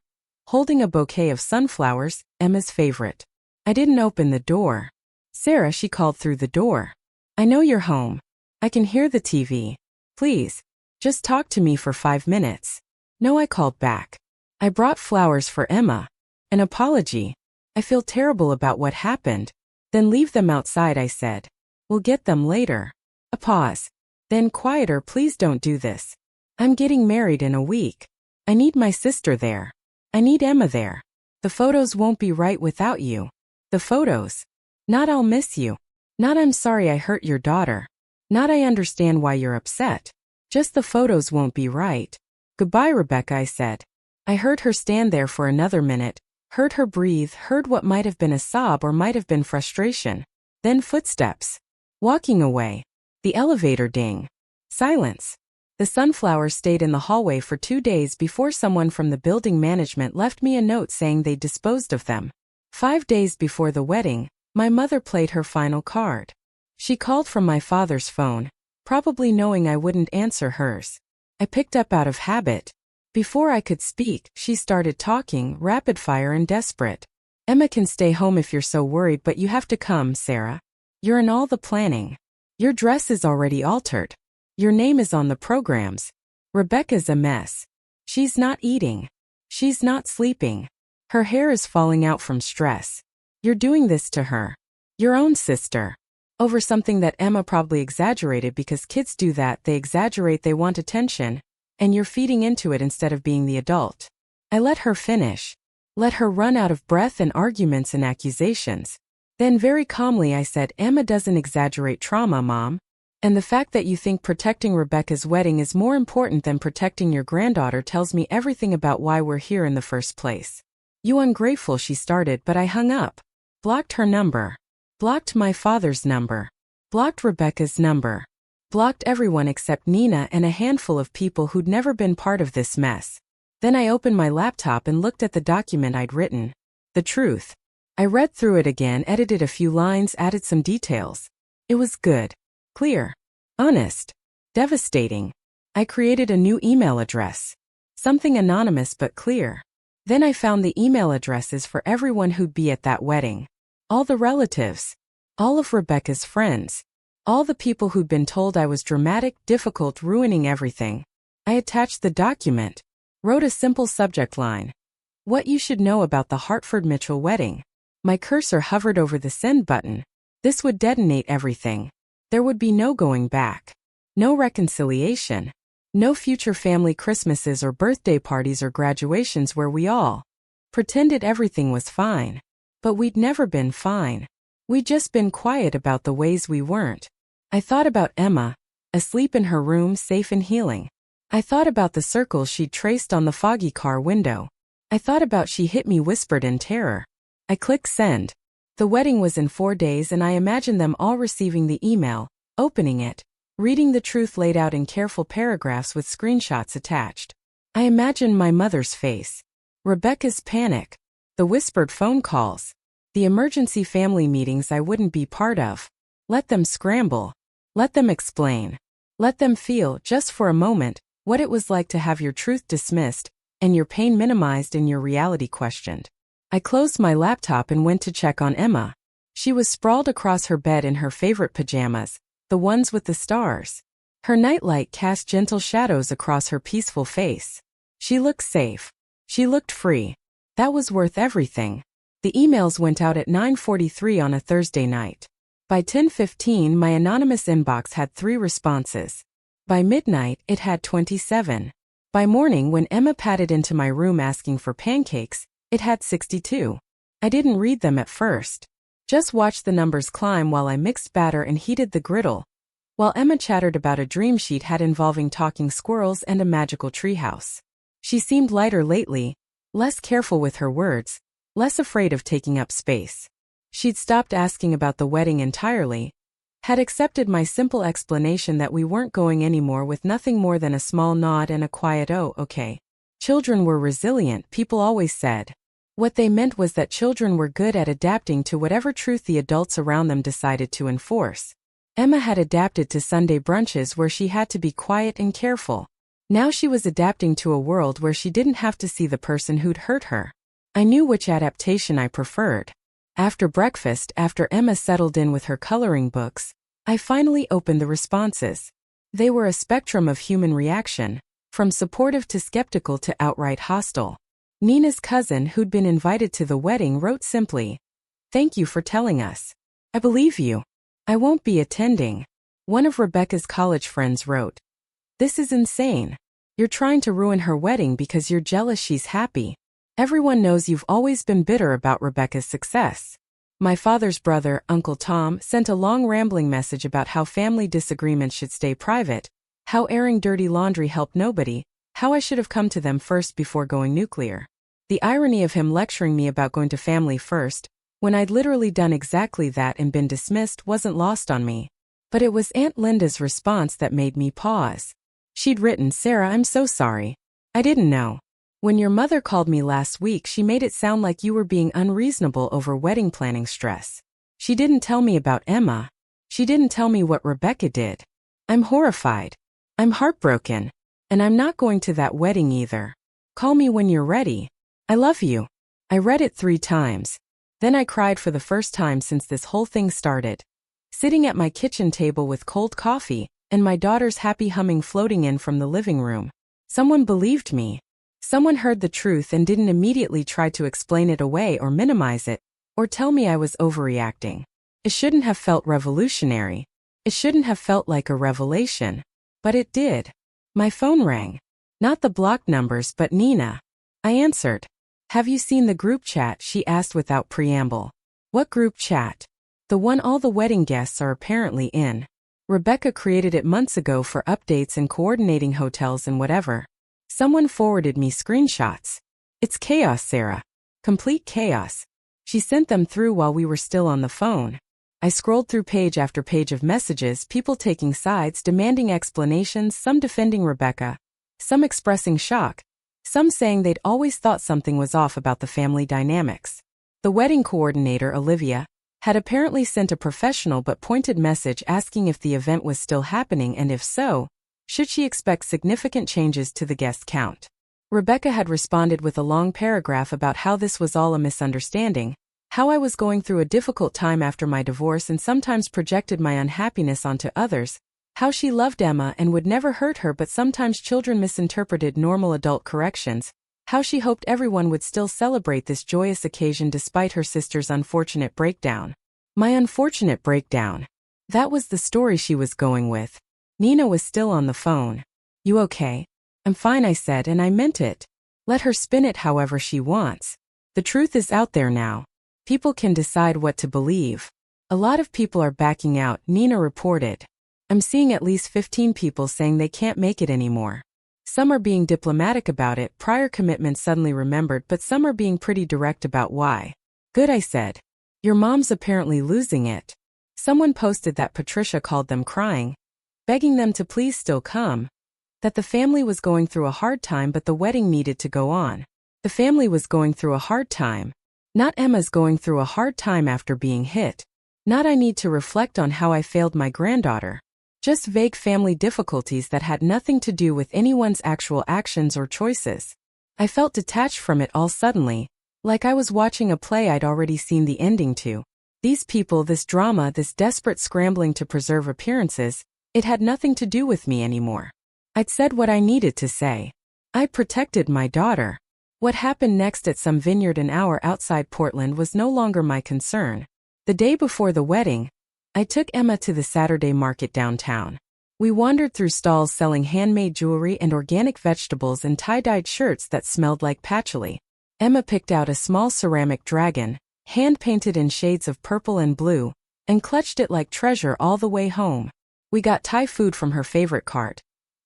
holding a bouquet of sunflowers, Emma's favorite. I didn't open the door. "Sarah," she called through the door. "I know you're home. I can hear the TV. Please, just talk to me for 5 minutes." "No," I called back. "I brought flowers for Emma. An apology. I feel terrible about what happened." "Then leave them outside," I said. "We'll get them later." A pause. Then quieter, "Please don't do this. I'm getting married in a week. I need my sister there. I need Emma there. The photos won't be right without you." The photos. Not "I'll miss you." Not "I'm sorry I hurt your daughter." Not "I understand why you're upset." Just "the photos won't be right." "Goodbye, Rebecca," I said. I heard her stand there for another minute, heard her breathe, heard what might have been a sob or might have been frustration. Then footsteps. Walking away. The elevator ding. Silence. The sunflowers stayed in the hallway for 2 days before someone from the building management left me a note saying they'd disposed of them. 5 days before the wedding, my mother played her final card. She called from my father's phone, probably knowing I wouldn't answer hers. I picked up out of habit. Before I could speak, she started talking, rapid fire and desperate. "Emma can stay home if you're so worried, but you have to come, Sarah. You're in all the planning. Your dress is already altered. Your name is on the programs. Rebecca's a mess. She's not eating. She's not sleeping. Her hair is falling out from stress. You're doing this to her. Your own sister. Over something that Emma probably exaggerated because kids do that, they exaggerate, they want attention, and you're feeding into it instead of being the adult." I let her finish. Let her run out of breath and arguments and accusations. Then very calmly I said, "Emma doesn't exaggerate trauma, Mom. And the fact that you think protecting Rebecca's wedding is more important than protecting your granddaughter tells me everything about why we're here in the first place." "You ungrateful," she started, but I hung up. Blocked her number. Blocked my father's number. Blocked Rebecca's number. Blocked everyone except Nina and a handful of people who'd never been part of this mess. Then I opened my laptop and looked at the document I'd written. The Truth. I read through it again, edited a few lines, added some details. It was good. Clear. Honest. Devastating. I created a new email address. Something anonymous but clear. Then I found the email addresses for everyone who'd be at that wedding. All the relatives. All of Rebecca's friends. All the people who'd been told I was dramatic, difficult, ruining everything. I attached the document. Wrote a simple subject line. What you should know about the Hartford Mitchell wedding. My cursor hovered over the send button. This would detonate everything. There would be no going back. No reconciliation. No future family Christmases or birthday parties or graduations where we all pretended everything was fine. But we'd never been fine. We'd just been quiet about the ways we weren't. I thought about Emma, asleep in her room, safe and healing. I thought about the circles she'd traced on the foggy car window. I thought about she hit me, whispered in terror. I clicked send. The wedding was in 4 days and I imagined them all receiving the email, opening it, reading the truth laid out in careful paragraphs with screenshots attached. I imagined my mother's face. Rebecca's panic. The whispered phone calls. The emergency family meetings I wouldn't be part of. Let them scramble. Let them explain. Let them feel, just for a moment, what it was like to have your truth dismissed, and your pain minimized and your reality questioned. I closed my laptop and went to check on Emma. She was sprawled across her bed in her favorite pajamas, the ones with the stars. Her nightlight cast gentle shadows across her peaceful face. She looked safe. She looked free. That was worth everything. The emails went out at 9:43 on a Thursday night. By 10:15, my anonymous inbox had 3 responses. By midnight, it had 27. By morning, when Emma padded into my room asking for pancakes, it had 62. I didn't read them at first. Just watched the numbers climb while I mixed batter and heated the griddle. While Emma chattered about a dream she'd had involving talking squirrels and a magical treehouse. She seemed lighter lately, less careful with her words, less afraid of taking up space. She'd stopped asking about the wedding entirely, had accepted my simple explanation that we weren't going anymore with nothing more than a small nod and a quiet "oh, okay." Children were resilient, people always said. What they meant was that children were good at adapting to whatever truth the adults around them decided to enforce. Emma had adapted to Sunday brunches where she had to be quiet and careful. Now she was adapting to a world where she didn't have to see the person who'd hurt her. I knew which adaptation I preferred. After breakfast, after Emma settled in with her coloring books, I finally opened the responses. They were a spectrum of human reaction, from supportive to skeptical to outright hostile. Nina's cousin, who'd been invited to the wedding, wrote simply, "Thank you for telling us. I believe you. I won't be attending." One of Rebecca's college friends wrote, "This is insane. You're trying to ruin her wedding because you're jealous she's happy. Everyone knows you've always been bitter about Rebecca's success." My father's brother, Uncle Tom, sent a long rambling message about how family disagreements should stay private, how airing dirty laundry helped nobody, how I should have come to them first before going nuclear. The irony of him lecturing me about going to family first, when I'd literally done exactly that and been dismissed, wasn't lost on me. But it was Aunt Linda's response that made me pause. She'd written, "Sarah, I'm so sorry. I didn't know. When your mother called me last week, she made it sound like you were being unreasonable over wedding planning stress. She didn't tell me about Emma. She didn't tell me what Rebecca did. I'm horrified. I'm heartbroken. And I'm not going to that wedding either. Call me when you're ready. I love you." I read it 3 times. Then I cried for the first time since this whole thing started. Sitting at my kitchen table with cold coffee, and my daughter's happy humming floating in from the living room. Someone believed me. Someone heard the truth and didn't immediately try to explain it away or minimize it, or tell me I was overreacting. It shouldn't have felt revolutionary. It shouldn't have felt like a revelation. But it did. My phone rang. Not the blocked numbers, but Nina. I answered. "Have you seen the group chat?" she asked without preamble. "What group chat?" "The one all the wedding guests are apparently in. Rebecca created it months ago for updates and coordinating hotels and whatever. Someone forwarded me screenshots. It's chaos, Sarah. Complete chaos." She sent them through while we were still on the phone. I scrolled through page after page of messages, people taking sides, demanding explanations, some defending Rebecca, some expressing shock, some saying they'd always thought something was off about the family dynamics. The wedding coordinator, Olivia, had apparently sent a professional but pointed message asking if the event was still happening and if so, should she expect significant changes to the guest count. Rebecca had responded with a long paragraph about how this was all a misunderstanding, how I was going through a difficult time after my divorce and sometimes projected my unhappiness onto others, how she loved Emma and would never hurt her but sometimes children misinterpreted normal adult corrections, how she hoped everyone would still celebrate this joyous occasion despite her sister's unfortunate breakdown. My unfortunate breakdown. That was the story she was going with. Nina was still on the phone. "You okay?" "I'm fine," I said, and I meant it. Let her spin it however she wants. The truth is out there now. People can decide what to believe. A lot of people are backing out, Nina reported. I'm seeing at least 15 people saying they can't make it anymore. Some are being diplomatic about it, prior commitments suddenly remembered, but some are being pretty direct about why. Good, I said. Your mom's apparently losing it. Someone posted that Patricia called them crying, begging them to please still come. That the family was going through a hard time but the wedding needed to go on. The family was going through a hard time. Not Emma's going through a hard time after being hit. Not I need to reflect on how I failed my granddaughter. Just vague family difficulties that had nothing to do with anyone's actual actions or choices. I felt detached from it all suddenly, like I was watching a play I'd already seen the ending to. These people, this drama, this desperate scrambling to preserve appearances, it had nothing to do with me anymore. I'd said what I needed to say. I protected my daughter. What happened next at some vineyard an hour outside Portland was no longer my concern. The day before the wedding, I took Emma to the Saturday market downtown. We wandered through stalls selling handmade jewelry and organic vegetables and tie-dyed shirts that smelled like patchouli. Emma picked out a small ceramic dragon, hand-painted in shades of purple and blue, and clutched it like treasure all the way home. We got Thai food from her favorite cart.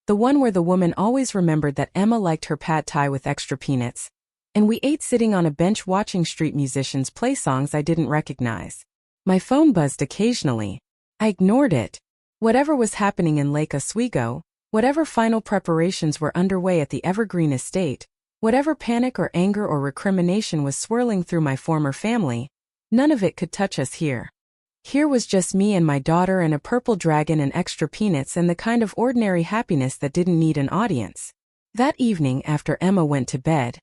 The one where the woman always remembered that Emma liked her pad Thai with extra peanuts. And we ate sitting on a bench watching street musicians play songs I didn't recognize. My phone buzzed occasionally. I ignored it. Whatever was happening in Lake Oswego, whatever final preparations were underway at the Evergreen estate, whatever panic or anger or recrimination was swirling through my former family, none of it could touch us here. Here was just me and my daughter and a purple dragon and extra peanuts and the kind of ordinary happiness that didn't need an audience. That evening, after Emma went to bed,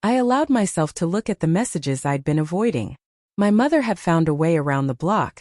I allowed myself to look at the messages I'd been avoiding. My mother had found a way around the block,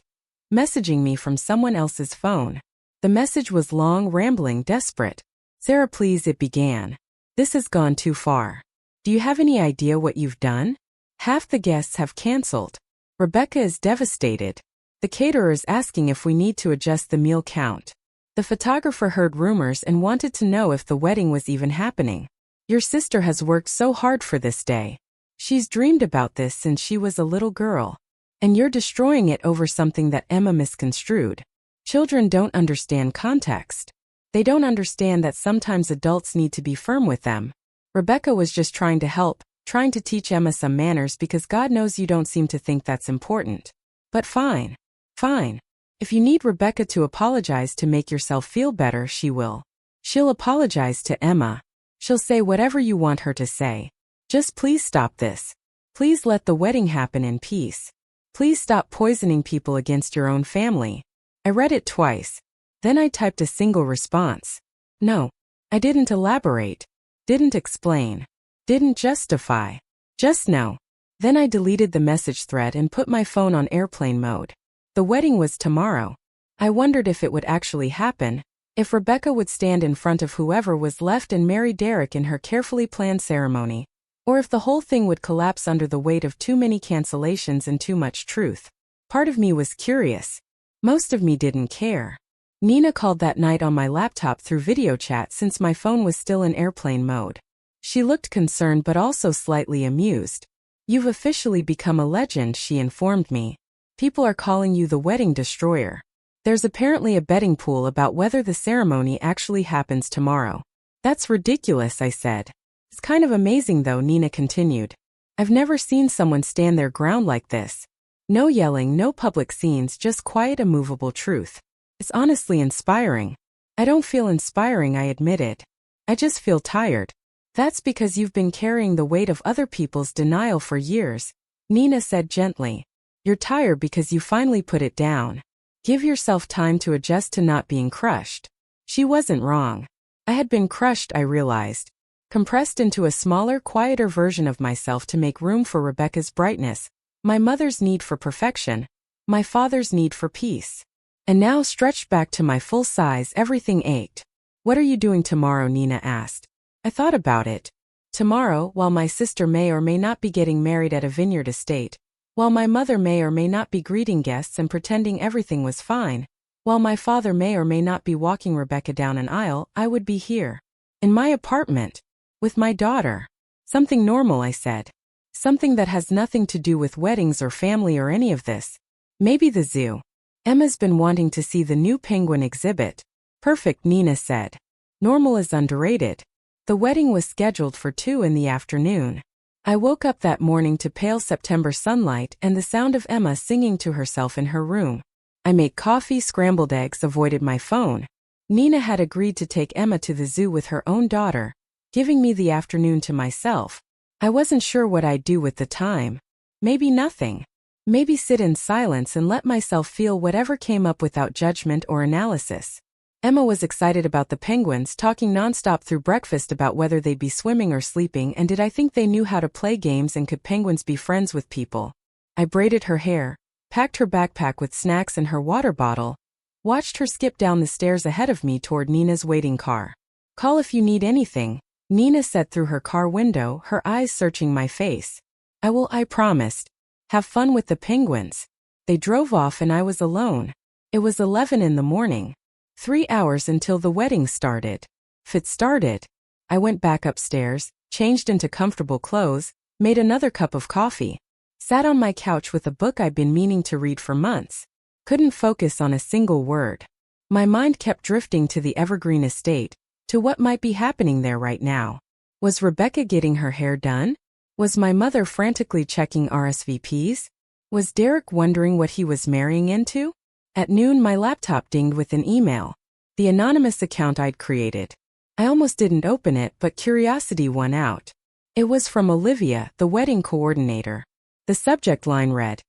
messaging me from someone else's phone. The message was long, rambling, desperate. "Sarah, please," it began. "This has gone too far. Do you have any idea what you've done? Half the guests have canceled. Rebecca is devastated. The caterer is asking if we need to adjust the meal count. The photographer heard rumors and wanted to know if the wedding was even happening. Your sister has worked so hard for this day. She's dreamed about this since she was a little girl. And you're destroying it over something that Emma misconstrued. Children don't understand context. They don't understand that sometimes adults need to be firm with them. Rebecca was just trying to help, trying to teach Emma some manners because God knows you don't seem to think that's important. But fine. Fine. If you need Rebecca to apologize to make yourself feel better, she will. She'll apologize to Emma. She'll say whatever you want her to say. Just please stop this. Please let the wedding happen in peace. Please stop poisoning people against your own family." I read it twice. Then I typed a single response. No. I didn't elaborate. Didn't explain. Didn't justify. Just no. Then I deleted the message thread and put my phone on airplane mode. The wedding was tomorrow. I wondered if it would actually happen, if Rebecca would stand in front of whoever was left and marry Derek in her carefully planned ceremony, or if the whole thing would collapse under the weight of too many cancellations and too much truth. Part of me was curious. Most of me didn't care. Nina called that night on my laptop through video chat since my phone was still in airplane mode. She looked concerned but also slightly amused. "You've officially become a legend," she informed me. "People are calling you the wedding destroyer. There's apparently a betting pool about whether the ceremony actually happens tomorrow." "That's ridiculous," I said. "It's kind of amazing though," Nina continued. "I've never seen someone stand their ground like this. No yelling, no public scenes, just quiet, immovable truth. It's honestly inspiring." "I don't feel inspiring," I admitted. "I just feel tired." "That's because you've been carrying the weight of other people's denial for years," Nina said gently. "You're tired because you finally put it down. Give yourself time to adjust to not being crushed." She wasn't wrong. I had been crushed, I realized. compressed into a smaller, quieter version of myself to make room for Rebecca's brightness, my mother's need for perfection, my father's need for peace. And now, stretched back to my full size, everything ached. "What are you doing tomorrow?" Nina asked. I thought about it. Tomorrow, while my sister may or may not be getting married at a vineyard estate, while my mother may or may not be greeting guests and pretending everything was fine, while my father may or may not be walking Rebecca down an aisle, I would be here. In my apartment. With my daughter. Something normal, I said. Something that has nothing to do with weddings or family or any of this. Maybe the zoo. Emma's been wanting to see the new penguin exhibit. Perfect, Nina said. Normal is underrated. The wedding was scheduled for 2 in the afternoon. I woke up that morning to pale September sunlight and the sound of Emma singing to herself in her room. I made coffee, scrambled eggs, avoided my phone. Nina had agreed to take Emma to the zoo with her own daughter, giving me the afternoon to myself. I wasn't sure what I'd do with the time. Maybe nothing. Maybe sit in silence and let myself feel whatever came up without judgment or analysis. Emma was excited about the penguins, talking nonstop through breakfast about whether they'd be swimming or sleeping and did I think they knew how to play games and could penguins be friends with people. I braided her hair, packed her backpack with snacks and her water bottle, watched her skip down the stairs ahead of me toward Nina's waiting car. "Call if you need anything," Nina said through her car window, her eyes searching my face. "I will," I promised. "Have fun with the penguins." They drove off and I was alone. It was 11 in the morning. 3 hours until the wedding started. If it started. I went back upstairs, changed into comfortable clothes, made another cup of coffee, sat on my couch with a book I'd been meaning to read for months. Couldn't focus on a single word. My mind kept drifting to the Evergreen estate, to what might be happening there right now. Was Rebecca getting her hair done? Was my mother frantically checking RSVPs? Was Derek wondering what he was marrying into? At noon, my laptop dinged with an email. The anonymous account I'd created. I almost didn't open it, but curiosity won out. It was from Olivia, the wedding coordinator. The subject line read,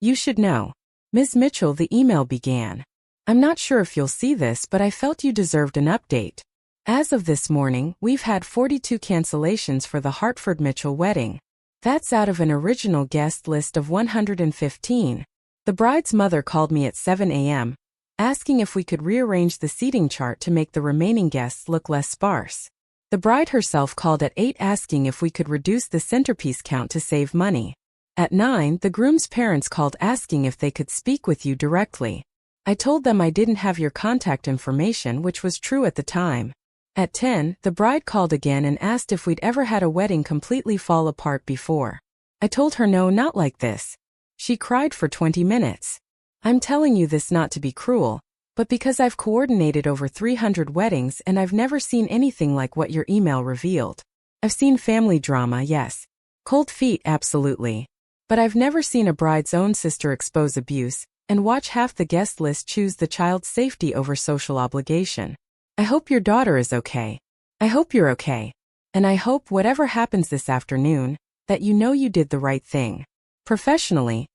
"You should know. Ms. Mitchell," the email began. "I'm not sure if you'll see this, but I felt you deserved an update. As of this morning, we've had 42 cancellations for the Hartford Mitchell wedding. That's out of an original guest list of 115. The bride's mother called me at 7 a.m., asking if we could rearrange the seating chart to make the remaining guests look less sparse. The bride herself called at 8 asking if we could reduce the centerpiece count to save money. At 9, the groom's parents called asking if they could speak with you directly. I told them I didn't have your contact information, which was true at the time. At 10, the bride called again and asked if we'd ever had a wedding completely fall apart before. I told her no, not like this. She cried for 20 minutes. I'm telling you this not to be cruel, but because I've coordinated over 300 weddings and I've never seen anything like what your email revealed. I've seen family drama, yes. Cold feet, absolutely. But I've never seen a bride's own sister expose abuse and watch half the guest list choose the child's safety over social obligation. I hope your daughter is okay. I hope you're okay. And I hope whatever happens this afternoon, that you know you did the right thing. Professionally,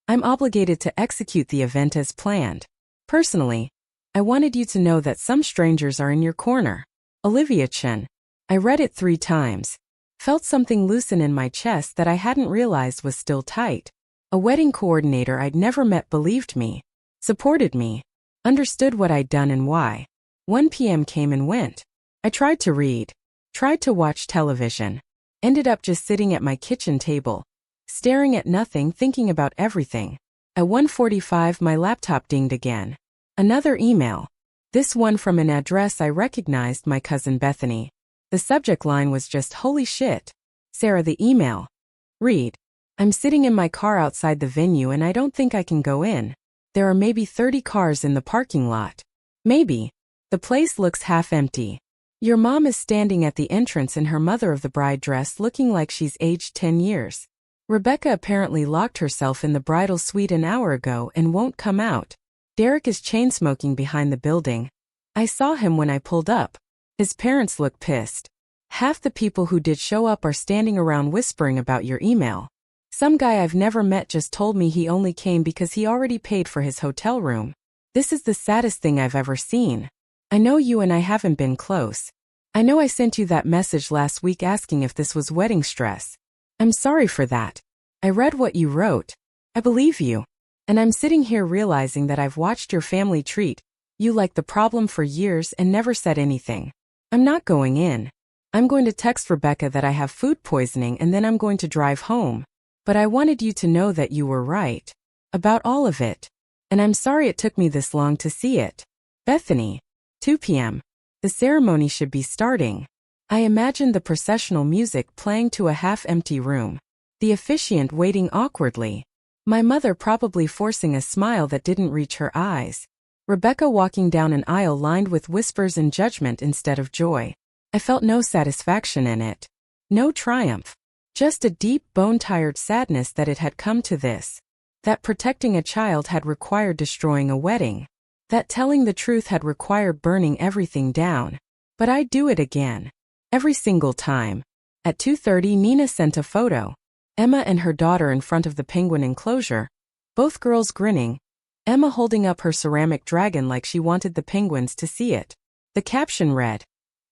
I'm obligated to execute the event as planned. Personally, I wanted you to know that some strangers are in your corner. Olivia Chen. I read it 3 times. Felt something loosen in my chest that I hadn't realized was still tight. A wedding coordinator I'd never met believed me, supported me, understood what I'd done and why. 1 p.m. came and went. I tried to read, tried to watch television, ended up just sitting at my kitchen table, staring at nothing, thinking about everything. At 1:45, my laptop dinged again. Another email. This one from an address I recognized, my cousin Bethany. The subject line was just, "Holy shit. Sarah," the email. Read. I'm sitting in my car outside the venue and I don't think I can go in. There are maybe 30 cars in the parking lot. Maybe. The place looks half empty. Your mom is standing at the entrance in her mother of the bride dress looking like she's aged 10 years. Rebecca apparently locked herself in the bridal suite an hour ago and won't come out. Derek is chain-smoking behind the building. I saw him when I pulled up. His parents look pissed. Half the people who did show up are standing around whispering about your email. Some guy I've never met just told me he only came because he already paid for his hotel room. This is the saddest thing I've ever seen. I know you and I haven't been close. I know I sent you that message last week asking if this was wedding stress. I'm sorry for that. I read what you wrote. I believe you. And I'm sitting here realizing that I've watched your family treat you like the problem for years and never said anything. I'm not going in. I'm going to text Rebecca that I have food poisoning and then I'm going to drive home. But I wanted you to know that you were right. About all of it. And I'm sorry it took me this long to see it. Bethany. 2 p.m. The ceremony should be starting. I imagined the processional music playing to a half-empty room. The officiant waiting awkwardly. My mother probably forcing a smile that didn't reach her eyes. Rebecca walking down an aisle lined with whispers and judgment instead of joy. I felt no satisfaction in it. No triumph. Just a deep, bone-tired sadness that it had come to this. That protecting a child had required destroying a wedding. That telling the truth had required burning everything down. But I'd do it again. Every single time. At 2:30, Nina sent a photo. Emma and her daughter in front of the penguin enclosure. Both girls grinning. Emma holding up her ceramic dragon like she wanted the penguins to see it. The caption read,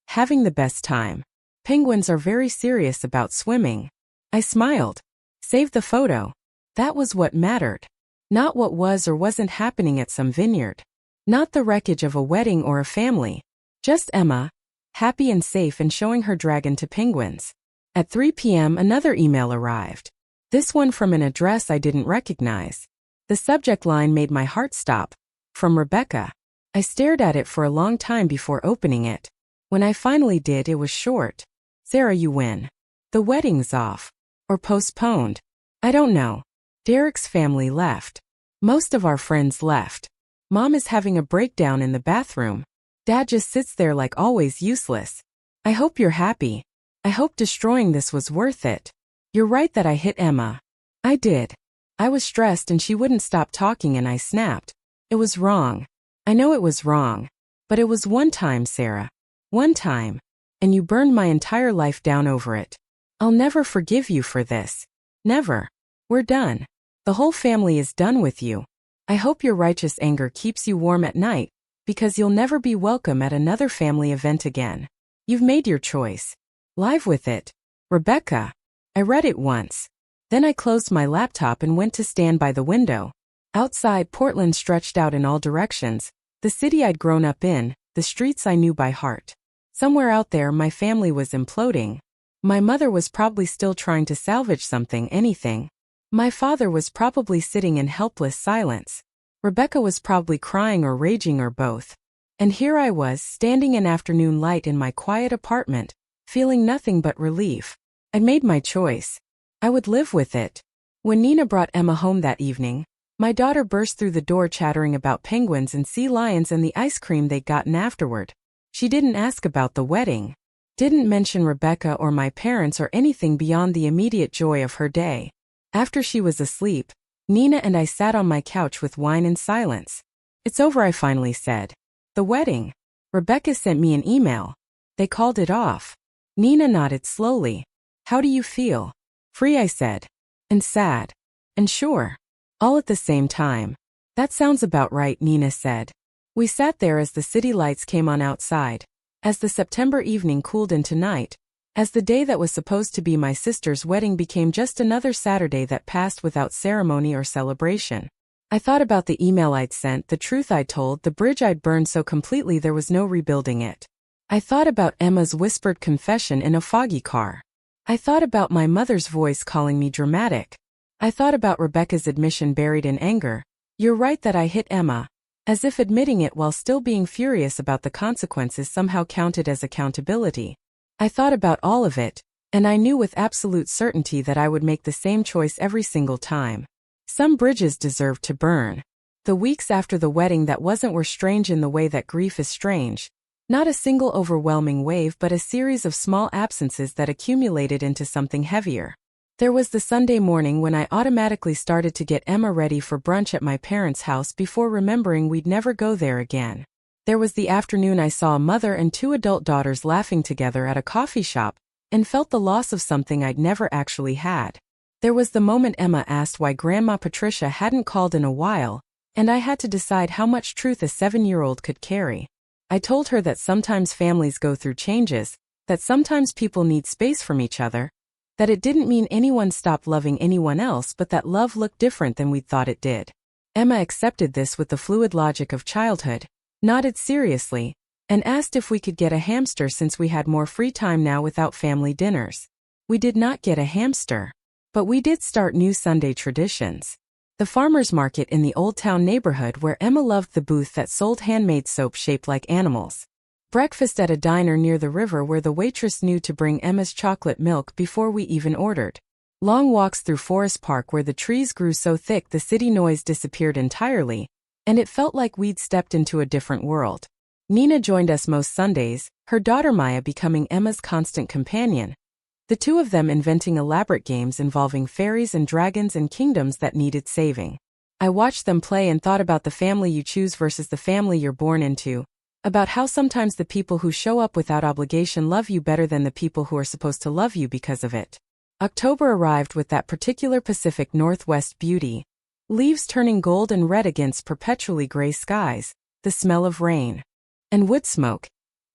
"Having the best time. Penguins are very serious about swimming." I smiled. Save the photo. That was what mattered. Not what was or wasn't happening at some vineyard. Not the wreckage of a wedding or a family. Just Emma, happy and safe and showing her dragon to penguins. At 3 p.m. another email arrived. This one from an address I didn't recognize. The subject line made my heart stop. From Rebecca. I stared at it for a long time before opening it. When I finally did, it was short. "Sarah, you win. The wedding's off. Or postponed. I don't know. Derek's family left. Most of our friends left. Mom is having a breakdown in the bathroom. Dad just sits there like always useless. I hope you're happy. I hope destroying this was worth it. You're right that I hit Emma." I did. I was stressed and she wouldn't stop talking and I snapped. It was wrong. I know it was wrong. But it was one time, Sarah. One time. And you burned my entire life down over it. I'll never forgive you for this. Never. We're done. The whole family is done with you. I hope your righteous anger keeps you warm at night, because you'll never be welcome at another family event again. You've made your choice. Live with it. Rebecca. I read it once. Then I closed my laptop and went to stand by the window. Outside, Portland stretched out in all directions, the city I'd grown up in, the streets I knew by heart. Somewhere out there, my family was imploding. My mother was probably still trying to salvage something, anything. My father was probably sitting in helpless silence. Rebecca was probably crying or raging or both. And here I was, standing in afternoon light in my quiet apartment, feeling nothing but relief. I'd made my choice. I would live with it. When Nina brought Emma home that evening, my daughter burst through the door chattering about penguins and sea lions and the ice cream they'd gotten afterward. She didn't ask about the wedding. Didn't mention Rebecca or my parents or anything beyond the immediate joy of her day. After she was asleep, Nina and I sat on my couch with wine and silence. "It's over," I finally said. "The wedding. Rebecca sent me an email. They called it off." Nina nodded slowly. "How do you feel?" "Free," I said. "And sad. And sure. All at the same time." "That sounds about right," Nina said. We sat there as the city lights came on outside, as the September evening cooled into night, as the day that was supposed to be my sister's wedding became just another Saturday that passed without ceremony or celebration. I thought about the email I'd sent, the truth I'd told, the bridge I'd burned so completely there was no rebuilding it. I thought about Emma's whispered confession in a foggy car. I thought about my mother's voice calling me dramatic. I thought about Rebecca's admission buried in anger. "You're right that I hit Emma." As if admitting it while still being furious about the consequences somehow counted as accountability. I thought about all of it, and I knew with absolute certainty that I would make the same choice every single time. Some bridges deserved to burn. The weeks after the wedding that wasn't were strange in the way that grief is strange. Not a single overwhelming wave but a series of small absences that accumulated into something heavier. There was the Sunday morning when I automatically started to get Emma ready for brunch at my parents' house before remembering we'd never go there again. There was the afternoon I saw a mother and two adult daughters laughing together at a coffee shop, and felt the loss of something I'd never actually had. There was the moment Emma asked why Grandma Patricia hadn't called in a while, and I had to decide how much truth a 7-year-old could carry. I told her that sometimes families go through changes, that sometimes people need space from each other, that it didn't mean anyone stopped loving anyone else but that love looked different than we'd thought it did. Emma accepted this with the fluid logic of childhood, nodded seriously, and asked if we could get a hamster since we had more free time now without family dinners. We did not get a hamster, but we did start new Sunday traditions. The farmer's market in the Old Town neighborhood where Emma loved the booth that sold handmade soap shaped like animals. Breakfast at a diner near the river where the waitress knew to bring Emma's chocolate milk before we even ordered. Long walks through Forest Park where the trees grew so thick the city noise disappeared entirely, and it felt like we'd stepped into a different world. Nina joined us most Sundays, her daughter Maya becoming Emma's constant companion. The two of them inventing elaborate games involving fairies and dragons and kingdoms that needed saving. I watched them play and thought about the family you choose versus the family you're born into, about how sometimes the people who show up without obligation love you better than the people who are supposed to love you because of it. October arrived with that particular Pacific Northwest beauty. Leaves turning gold and red against perpetually gray skies, the smell of rain and wood smoke.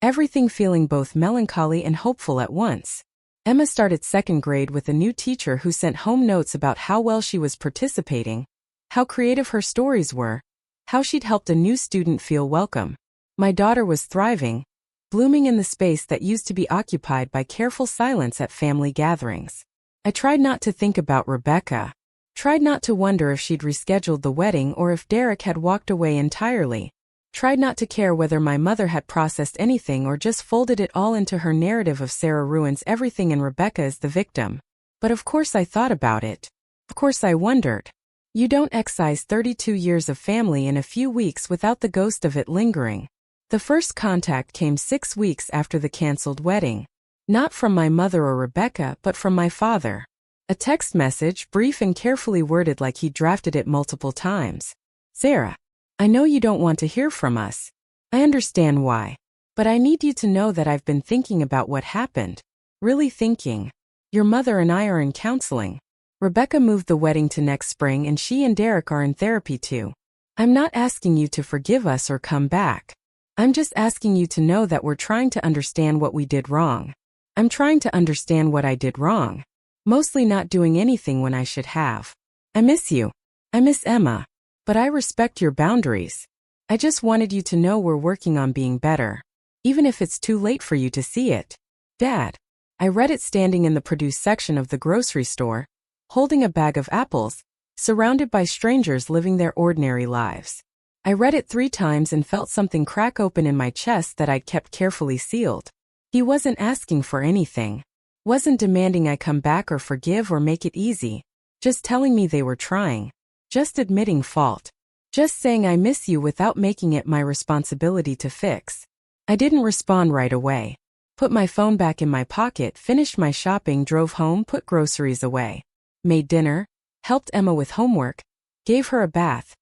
Everything feeling both melancholy and hopeful at once. Emma started second grade with a new teacher who sent home notes about how well she was participating, how creative her stories were, how she'd helped a new student feel welcome. My daughter was thriving, blooming in the space that used to be occupied by careful silence at family gatherings. I tried not to think about Rebecca. Tried not to wonder if she'd rescheduled the wedding or if Derek had walked away entirely. Tried not to care whether my mother had processed anything or just folded it all into her narrative of Sarah ruins everything and Rebecca is the victim. But of course I thought about it. Of course I wondered. You don't excise 32 years of family in a few weeks without the ghost of it lingering. The first contact came 6 weeks after the canceled wedding. Not from my mother or Rebecca, but from my father. A text message, brief and carefully worded like he drafted it multiple times. Sarah, I know you don't want to hear from us. I understand why. But I need you to know that I've been thinking about what happened. Really thinking. Your mother and I are in counseling. Rebecca moved the wedding to next spring and she and Derek are in therapy too. I'm not asking you to forgive us or come back. I'm just asking you to know that we're trying to understand what we did wrong. I'm trying to understand what I did wrong. Mostly not doing anything when I should have. I miss you. I miss Emma. But I respect your boundaries. I just wanted you to know we're working on being better. Even if it's too late for you to see it. Dad. I read it standing in the produce section of the grocery store, holding a bag of apples, surrounded by strangers living their ordinary lives. I read it 3 times and felt something crack open in my chest that I'd kept carefully sealed. He wasn't asking for anything. Wasn't demanding I come back or forgive or make it easy. Just telling me they were trying. Just admitting fault. Just saying I miss you without making it my responsibility to fix. I didn't respond right away. Put my phone back in my pocket, finished my shopping, drove home, put groceries away. Made dinner, helped Emma with homework, gave her a bath.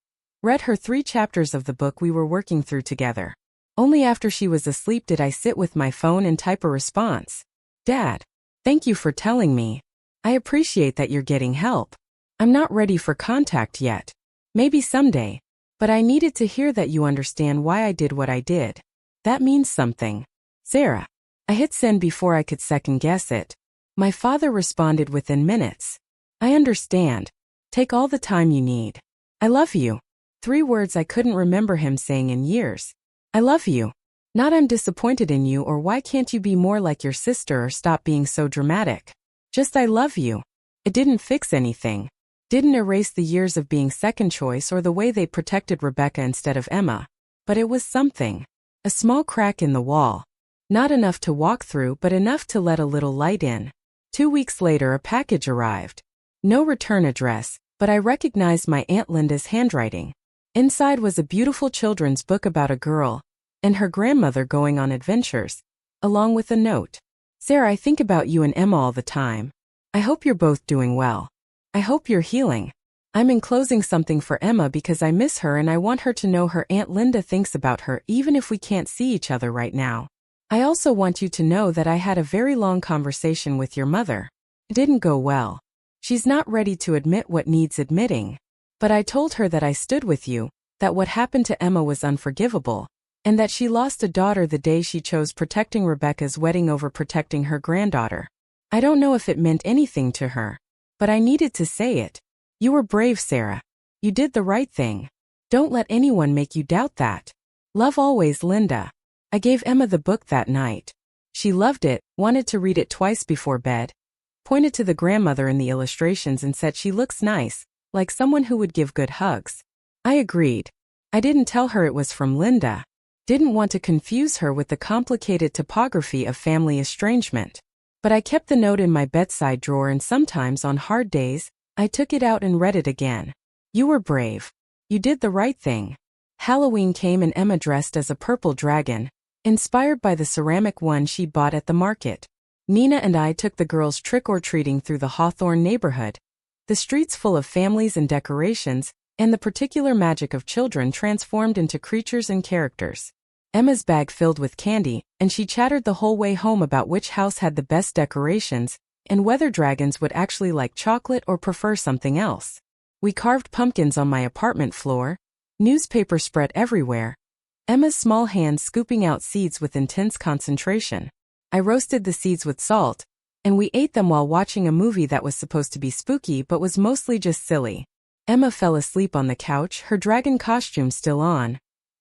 Read her 3 chapters of the book we were working through together. Only after she was asleep did I sit with my phone and type a response. Dad, thank you for telling me. I appreciate that you're getting help. I'm not ready for contact yet. Maybe someday. But I needed to hear that you understand why I did what I did. That means something. Sarah. I hit send before I could second guess it. My father responded within minutes. I understand. Take all the time you need. I love you. 3 words I couldn't remember him saying in years. I love you. Not I'm disappointed in you or why can't you be more like your sister or stop being so dramatic. Just I love you. It didn't fix anything. Didn't erase the years of being second choice or the way they protected Rebecca instead of Emma. But it was something. A small crack in the wall. Not enough to walk through but enough to let a little light in. 2 weeks later a package arrived. No return address, but I recognized my Aunt Linda's handwriting. Inside was a beautiful children's book about a girl and her grandmother going on adventures, along with a note. Sarah, I think about you and Emma all the time. I hope you're both doing well. I hope you're healing. I'm enclosing something for Emma because I miss her and I want her to know her Aunt Linda thinks about her even if we can't see each other right now. I also want you to know that I had a very long conversation with your mother. It didn't go well. She's not ready to admit what needs admitting. But I told her that I stood with you, that what happened to Emma was unforgivable, and that she lost a daughter the day she chose protecting Rebecca's wedding over protecting her granddaughter. I don't know if it meant anything to her, but I needed to say it. You were brave, Sarah. You did the right thing. Don't let anyone make you doubt that. Love always, Linda. I gave Emma the book that night. She loved it, wanted to read it twice before bed, pointed to the grandmother in the illustrations and said she looks nice, like someone who would give good hugs. I agreed. I didn't tell her it was from Linda. Didn't want to confuse her with the complicated topography of family estrangement. But I kept the note in my bedside drawer, and sometimes on hard days, I took it out and read it again. You were brave. You did the right thing. Halloween came and Emma dressed as a purple dragon, inspired by the ceramic one she bought at the market. Nina and I took the girls trick-or-treating through the Hawthorne neighborhood. The streets full of families and decorations, and the particular magic of children transformed into creatures and characters. Emma's bag filled with candy, and she chattered the whole way home about which house had the best decorations, and whether dragons would actually like chocolate or prefer something else. We carved pumpkins on my apartment floor, newspaper spread everywhere, Emma's small hands scooping out seeds with intense concentration. I roasted the seeds with salt, and we ate them while watching a movie that was supposed to be spooky but was mostly just silly. Emma fell asleep on the couch, her dragon costume still on,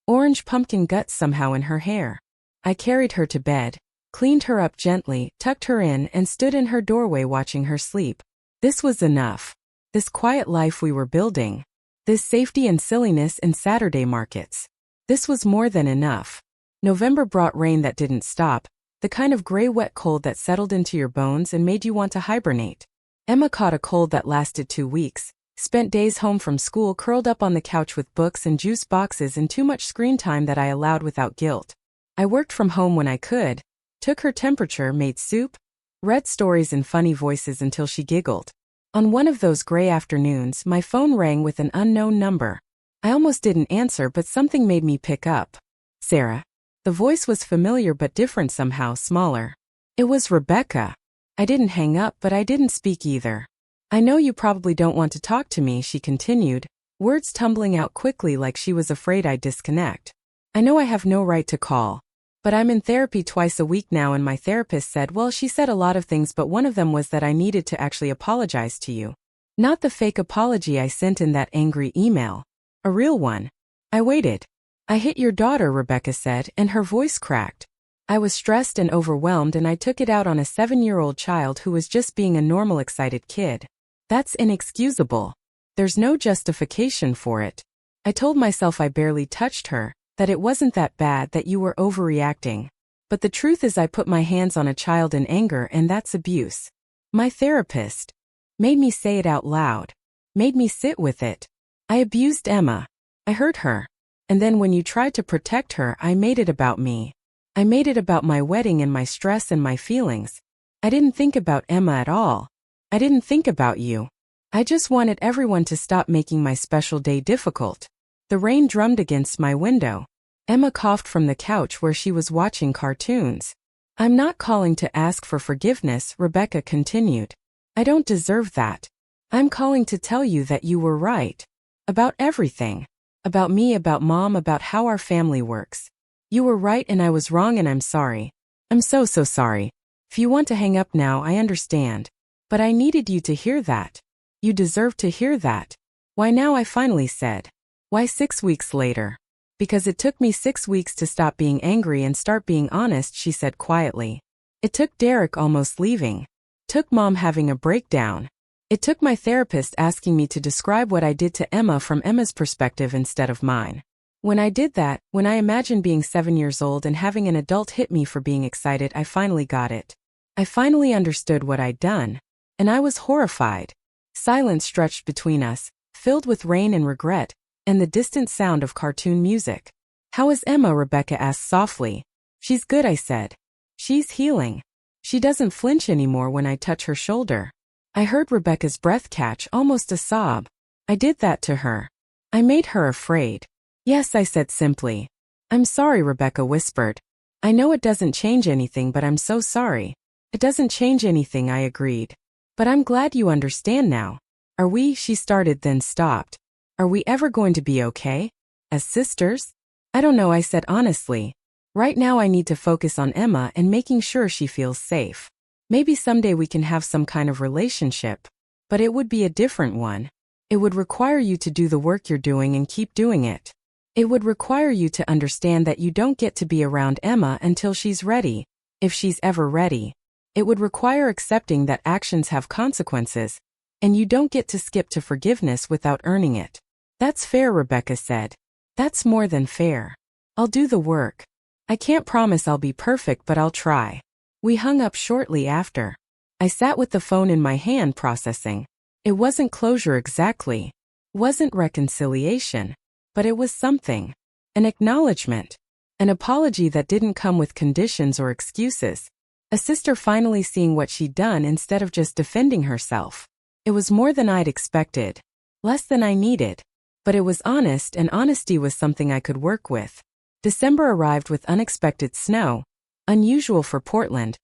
orange pumpkin guts somehow in her hair. I carried her to bed, cleaned her up gently, tucked her in, and stood in her doorway watching her sleep. This was enough. This quiet life we were building. This safety and silliness in Saturday markets. This was more than enough. November brought rain that didn't stop, the kind of gray wet cold that settled into your bones and made you want to hibernate. Emma caught a cold that lasted 2 weeks. Spent days home from school curled up on the couch with books and juice boxes and too much screen time that I allowed without guilt. I worked from home when I could, took her temperature, made soup, read stories in funny voices until she giggled. On one of those gray afternoons, my phone rang with an unknown number. I almost didn't answer, but something made me pick up. Sarah. The voice was familiar but different somehow, smaller. It was Rebecca. I didn't hang up, but I didn't speak either. I know you probably don't want to talk to me, she continued, words tumbling out quickly like she was afraid I'd disconnect. I know I have no right to call. But I'm in therapy twice a week now, and my therapist said, well, she said a lot of things, but one of them was that I needed to actually apologize to you. Not the fake apology I sent in that angry email. A real one. I waited. I hit your daughter, Rebecca said, and her voice cracked. I was stressed and overwhelmed, and I took it out on a 7-year-old child who was just being a normal, excited kid. That's inexcusable. There's no justification for it. I told myself I barely touched her, that it wasn't that bad, that you were overreacting. But the truth is I put my hands on a child in anger, and that's abuse. My therapist made me say it out loud, made me sit with it. I abused Emma. I hurt her. And then when you tried to protect her, I made it about me. I made it about my wedding and my stress and my feelings. I didn't think about Emma at all. I didn't think about you. I just wanted everyone to stop making my special day difficult. The rain drummed against my window. Emma coughed from the couch where she was watching cartoons. I'm not calling to ask for forgiveness, Rebecca continued. I don't deserve that. I'm calling to tell you that you were right. About everything. About me, about Mom, about how our family works. You were right and I was wrong, and I'm sorry. I'm so sorry. If you want to hang up now, I understand. But I needed you to hear that. You deserve to hear that. Why now, I finally said. Why 6 weeks later? Because it took me 6 weeks to stop being angry and start being honest, she said quietly. It took Derek almost leaving. Took Mom having a breakdown. It took my therapist asking me to describe what I did to Emma from Emma's perspective instead of mine. When I did that, when I imagined being 7 years old and having an adult hit me for being excited, I finally got it. I finally understood what I'd done. And I was horrified. Silence stretched between us, filled with rain and regret, and the distant sound of cartoon music. How is Emma? Rebecca asked softly. She's good, I said. She's healing. She doesn't flinch anymore when I touch her shoulder. I heard Rebecca's breath catch, almost a sob. I did that to her. I made her afraid. Yes, I said simply. I'm sorry, Rebecca whispered. I know it doesn't change anything, but I'm so sorry. It doesn't change anything, I agreed. But I'm glad you understand now. Are we, she started then stopped. Are we ever going to be okay? As sisters? I don't know, I said honestly. Right now I need to focus on Emma and making sure she feels safe. Maybe someday we can have some kind of relationship. But it would be a different one. It would require you to do the work you're doing and keep doing it. It would require you to understand that you don't get to be around Emma until she's ready, if she's ever ready. It would require accepting that actions have consequences, and you don't get to skip to forgiveness without earning it. That's fair, Rebecca said. That's more than fair. I'll do the work. I can't promise I'll be perfect, but I'll try. We hung up shortly after. I sat with the phone in my hand processing. It wasn't closure exactly. Wasn't reconciliation. But it was something. An acknowledgement. An apology that didn't come with conditions or excuses. A sister finally seeing what she'd done instead of just defending herself. It was more than I'd expected. Less than I needed. But it was honest, and honesty was something I could work with. December arrived with unexpected snow, unusual for Portland,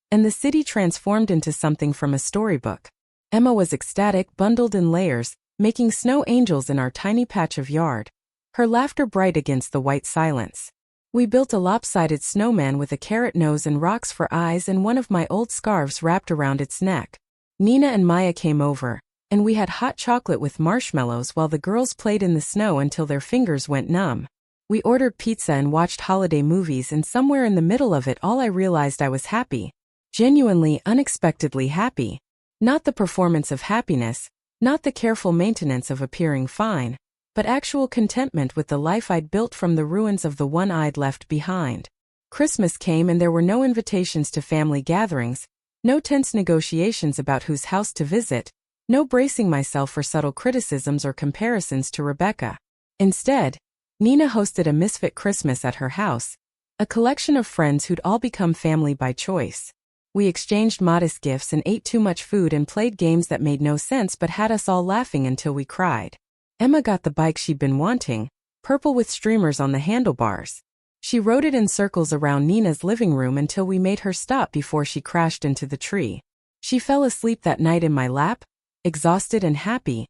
and the city transformed into something from a storybook. Emma was ecstatic, bundled in layers, making snow angels in our tiny patch of yard. Her laughter bright against the white silence. We built a lopsided snowman with a carrot nose and rocks for eyes and one of my old scarves wrapped around its neck. Nina and Maya came over, and we had hot chocolate with marshmallows while the girls played in the snow until their fingers went numb. We ordered pizza and watched holiday movies, and somewhere in the middle of it all I realized I was happy. Genuinely, unexpectedly happy. Not the performance of happiness, not the careful maintenance of appearing fine, but actual contentment with the life I'd built from the ruins of the one I'd left behind. Christmas came and there were no invitations to family gatherings, no tense negotiations about whose house to visit, no bracing myself for subtle criticisms or comparisons to Rebecca. Instead, Nina hosted a misfit Christmas at her house, a collection of friends who'd all become family by choice. We exchanged modest gifts and ate too much food and played games that made no sense but had us all laughing until we cried. Emma got the bike she'd been wanting, purple with streamers on the handlebars. She rode it in circles around Nina's living room until we made her stop before she crashed into the tree. She fell asleep that night in my lap, exhausted and happy,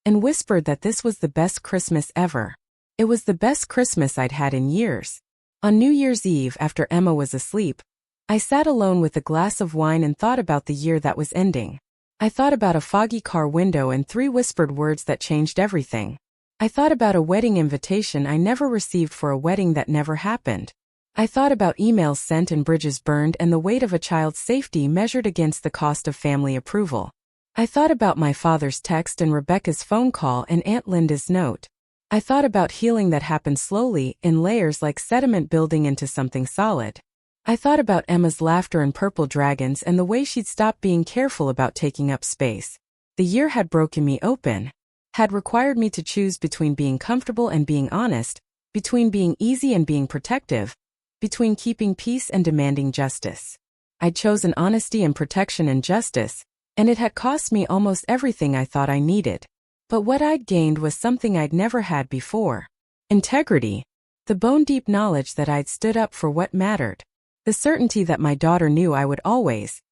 and whispered that this was the best Christmas ever. It was the best Christmas I'd had in years. On New Year's Eve, after Emma was asleep, I sat alone with a glass of wine and thought about the year that was ending. I thought about a foggy car window and 3 whispered words that changed everything. I thought about a wedding invitation I never received for a wedding that never happened. I thought about emails sent and bridges burned and the weight of a child's safety measured against the cost of family approval. I thought about my father's text and Rebecca's phone call and Aunt Linda's note. I thought about healing that happened slowly, in layers like sediment building into something solid. I thought about Emma's laughter and purple dragons and the way she'd stopped being careful about taking up space. The year had broken me open, had required me to choose between being comfortable and being honest, between being easy and being protective, between keeping peace and demanding justice. I'd chosen honesty and protection and justice, and it had cost me almost everything I thought I needed. But what I'd gained was something I'd never had before. Integrity. The bone-deep knowledge that I'd stood up for what mattered. The certainty that my daughter knew I would always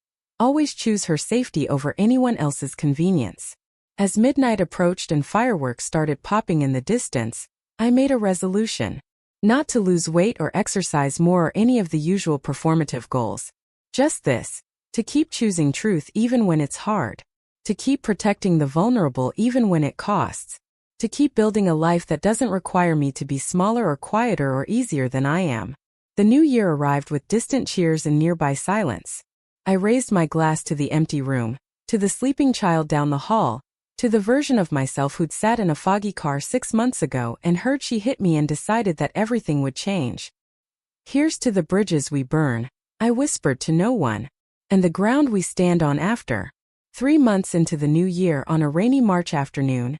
choose her safety over anyone else's convenience. As midnight approached and fireworks started popping in the distance, I made a resolution. Not to lose weight or exercise more or any of the usual performative goals. Just this. To keep choosing truth even when it's hard. To keep protecting the vulnerable even when it costs. To keep building a life that doesn't require me to be smaller or quieter or easier than I am. The new year arrived with distant cheers and nearby silence. I raised my glass to the empty room, to the sleeping child down the hall, to the version of myself who'd sat in a foggy car 6 months ago and heard she hit me and decided that everything would change. Here's to the bridges we burn, I whispered to no one, and the ground we stand on after. 3 months into the new year on a rainy March afternoon,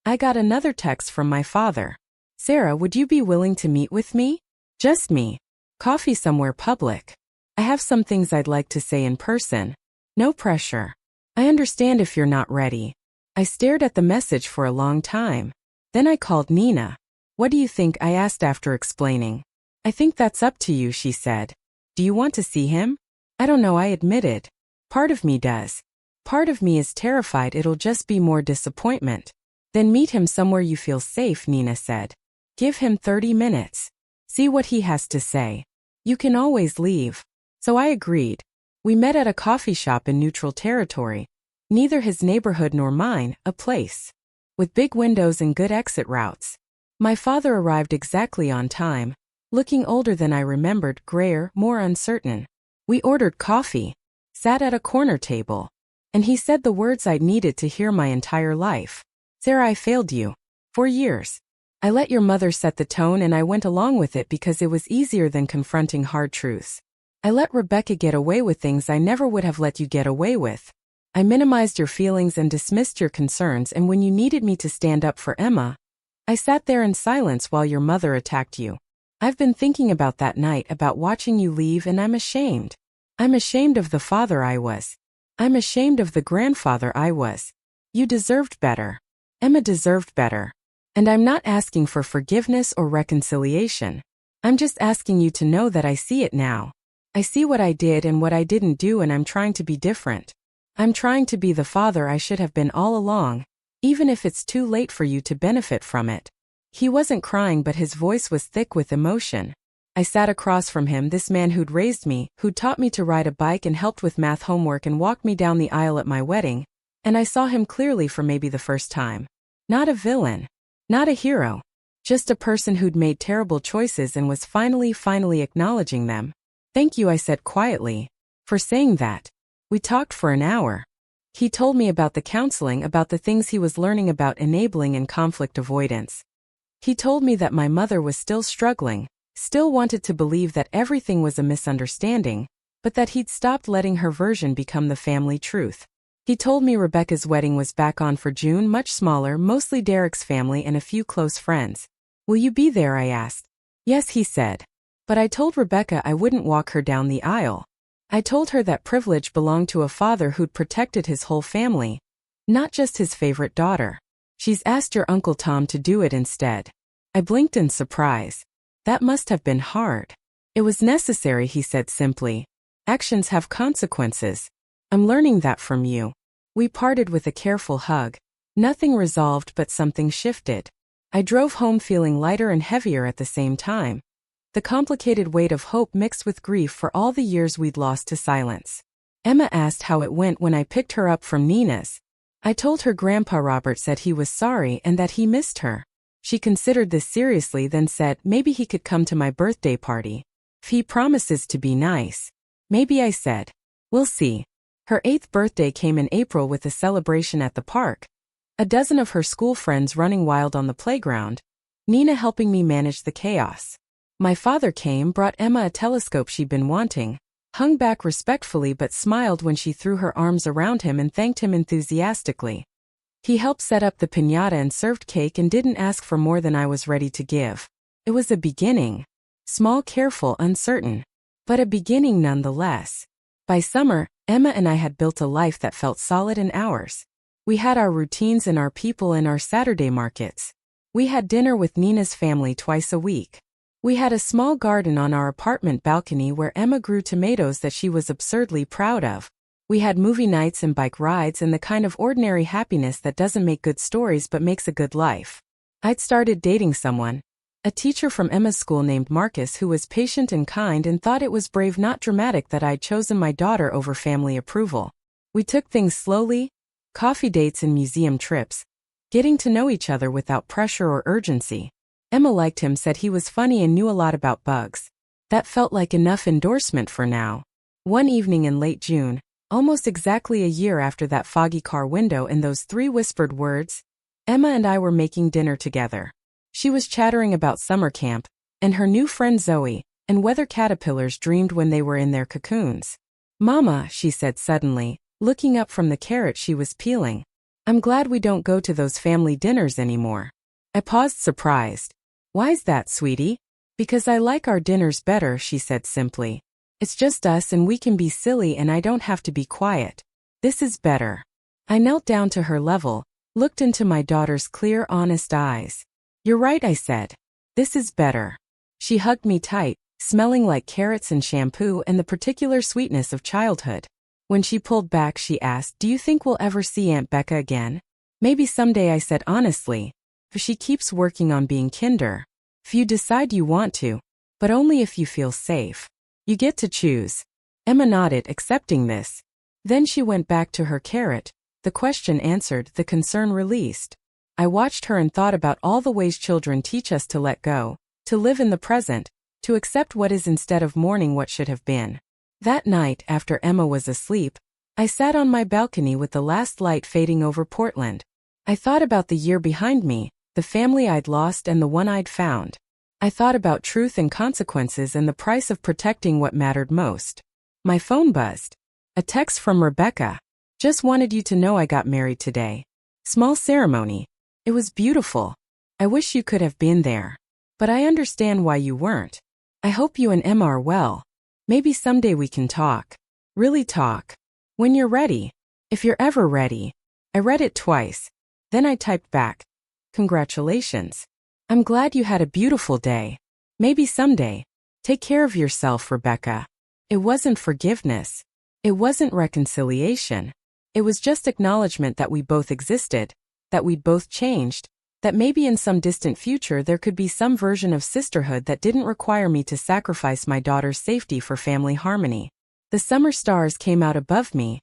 I got another text from my father. Sarah, would you be willing to meet with me? Just me. Coffee somewhere public. I have some things I'd like to say in person. No pressure. I understand if you're not ready. I stared at the message for a long time. Then I called Nina. What do you think? I asked after explaining. I think that's up to you, she said. Do you want to see him? I don't know, I admitted. Part of me does. Part of me is terrified it'll just be more disappointment. Then meet him somewhere you feel safe, Nina said. Give him 30 minutes. See what he has to say. You can always leave. So I agreed. We met at a coffee shop in neutral territory. Neither his neighborhood nor mine, a place with big windows and good exit routes. My father arrived exactly on time, looking older than I remembered, grayer, more uncertain. We ordered coffee, sat at a corner table, and he said the words I'd needed to hear my entire life. Sarah, I failed you. For years. I let your mother set the tone and I went along with it because it was easier than confronting hard truths. I let Rebecca get away with things I never would have let you get away with. I minimized your feelings and dismissed your concerns, and when you needed me to stand up for Emma, I sat there in silence while your mother attacked you. I've been thinking about that night, about watching you leave, and I'm ashamed. I'm ashamed of the father I was. I'm ashamed of the grandfather I was. You deserved better. Emma deserved better. And I'm not asking for forgiveness or reconciliation. I'm just asking you to know that I see it now. I see what I did and what I didn't do, and I'm trying to be different. I'm trying to be the father I should have been all along, even if it's too late for you to benefit from it. He wasn't crying, but his voice was thick with emotion. I sat across from him, this man who'd raised me, who'd taught me to ride a bike and helped with math homework and walked me down the aisle at my wedding, and I saw him clearly for maybe the first time. Not a villain. Not a hero. Just a person who'd made terrible choices and was finally acknowledging them. Thank you, I said quietly, for saying that. We talked for an hour. He told me about the counseling, about the things he was learning about enabling and conflict avoidance. He told me that my mother was still struggling, still wanted to believe that everything was a misunderstanding, but that he'd stopped letting her version become the family truth. He told me Rebecca's wedding was back on for June, much smaller, mostly Derek's family and a few close friends. Will you be there? I asked. Yes, he said. But I told Rebecca I wouldn't walk her down the aisle. I told her that privilege belonged to a father who'd protected his whole family, not just his favorite daughter. She's asked your Uncle Tom to do it instead. I blinked in surprise. That must have been hard. It was necessary, he said simply. Actions have consequences. I'm learning that from you. We parted with a careful hug. Nothing resolved, but something shifted. I drove home feeling lighter and heavier at the same time. The complicated weight of hope mixed with grief for all the years we'd lost to silence. Emma asked how it went when I picked her up from Nina's. I told her Grandpa Robert said he was sorry and that he missed her. She considered this seriously, then said maybe he could come to my birthday party. If he promises to be nice. Maybe, I said. We'll see. Her 8th birthday came in April with a celebration at the park. A dozen of her school friends running wild on the playground. Nina helping me manage the chaos. My father came, brought Emma a telescope she'd been wanting, hung back respectfully but smiled when she threw her arms around him and thanked him enthusiastically. He helped set up the piñata and served cake and didn't ask for more than I was ready to give. It was a beginning. Small, careful, uncertain. But a beginning nonetheless. By summer, Emma and I had built a life that felt solid and ours. We had our routines and our people and our Saturday markets. We had dinner with Nina's family twice a week. We had a small garden on our apartment balcony where Emma grew tomatoes that she was absurdly proud of. We had movie nights and bike rides and the kind of ordinary happiness that doesn't make good stories but makes a good life. I'd started dating someone, a teacher from Emma's school named Marcus, who was patient and kind and thought it was brave, not dramatic, that I'd chosen my daughter over family approval. We took things slowly, coffee dates and museum trips, getting to know each other without pressure or urgency. Emma liked him, said he was funny and knew a lot about bugs. That felt like enough endorsement for now. One evening in late June, almost exactly a year after that foggy car window and those 3 whispered words, Emma and I were making dinner together. She was chattering about summer camp, and her new friend Zoe, and whether caterpillars dreamed when they were in their cocoons. Mama, she said suddenly, looking up from the carrot she was peeling. I'm glad we don't go to those family dinners anymore. I paused, surprised. Why's that, sweetie? Because I like our dinners better, she said simply. It's just us and we can be silly and I don't have to be quiet. This is better. I knelt down to her level, looked into my daughter's clear, honest eyes. You're right, I said. This is better. She hugged me tight, smelling like carrots and shampoo and the particular sweetness of childhood. When she pulled back, she asked, do you think we'll ever see Aunt Becca again? Maybe someday, I said honestly. If she keeps working on being kinder. If you decide you want to. But only if you feel safe. You get to choose. Emma nodded, accepting this. Then she went back to her carrot, the question answered, the concern released. I watched her and thought about all the ways children teach us to let go, to live in the present, to accept what is instead of mourning what should have been. That night, after Emma was asleep, I sat on my balcony with the last light fading over Portland. I thought about the year behind me, the family I'd lost and the one I'd found. I thought about truth and consequences and the price of protecting what mattered most. My phone buzzed. A text from Rebecca. Just wanted you to know I got married today. Small ceremony. It was beautiful. I wish you could have been there. But I understand why you weren't. I hope you and Emma are well. Maybe someday we can talk. Really talk. When you're ready. If you're ever ready. I read it twice. Then I typed back. Congratulations. I'm glad you had a beautiful day. Maybe someday. Take care of yourself, Rebecca. It wasn't forgiveness. It wasn't reconciliation. It was just acknowledgement that we both existed, that we'd both changed, that maybe in some distant future there could be some version of sisterhood that didn't require me to sacrifice my daughter's safety for family harmony. The summer stars came out above me,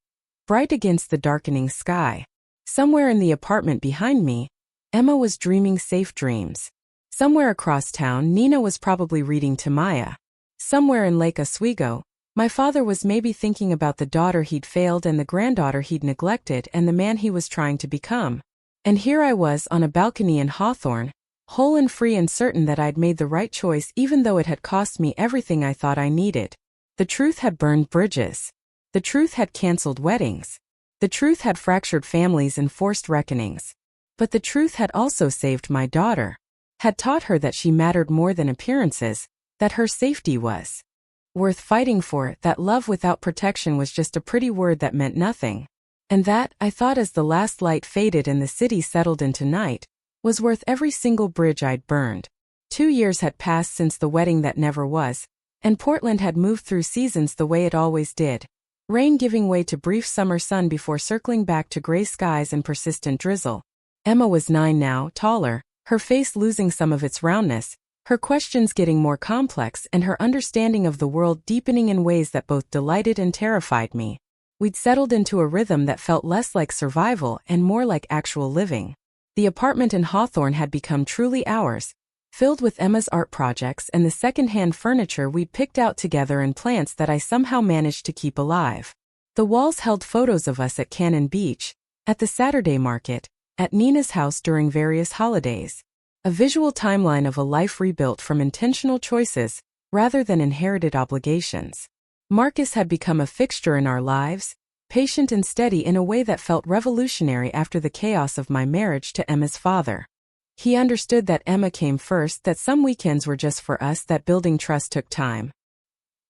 bright against the darkening sky. Somewhere in the apartment behind me, Emma was dreaming safe dreams. Somewhere across town, Nina was probably reading to Maya. Somewhere in Lake Oswego, my father was maybe thinking about the daughter he'd failed and the granddaughter he'd neglected and the man he was trying to become. And here I was on a balcony in Hawthorne, whole and free and certain that I'd made the right choice even though it had cost me everything I thought I needed. The truth had burned bridges. The truth had canceled weddings. The truth had fractured families and forced reckonings. But the truth had also saved my daughter. Had taught her that she mattered more than appearances, that her safety was worth fighting for, that love without protection was just a pretty word that meant nothing. And that, I thought as the last light faded and the city settled into night, was worth every single bridge I'd burned. 2 years had passed since the wedding that never was, and Portland had moved through seasons the way it always did. Rain giving way to brief summer sun before circling back to gray skies and persistent drizzle. Emma was 9 now, taller, her face losing some of its roundness, her questions getting more complex and her understanding of the world deepening in ways that both delighted and terrified me. We'd settled into a rhythm that felt less like survival and more like actual living. The apartment in Hawthorne had become truly ours, filled with Emma's art projects and the second-hand furniture we'd picked out together and plants that I somehow managed to keep alive. The walls held photos of us at Cannon Beach, at the Saturday market, at Nina's house during various holidays. A visual timeline of a life rebuilt from intentional choices, rather than inherited obligations. Marcus had become a fixture in our lives, patient and steady in a way that felt revolutionary after the chaos of my marriage to Emma's father. He understood that Emma came first, that some weekends were just for us, that building trust took time.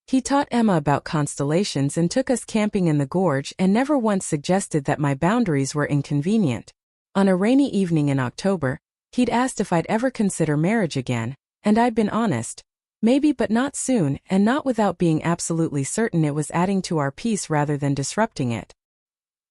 He taught Emma about constellations and took us camping in the gorge and never once suggested that my boundaries were inconvenient. On a rainy evening in October, he'd asked if I'd ever consider marriage again, and I'd been honest. Maybe, but not soon, and not without being absolutely certain it was adding to our peace rather than disrupting it.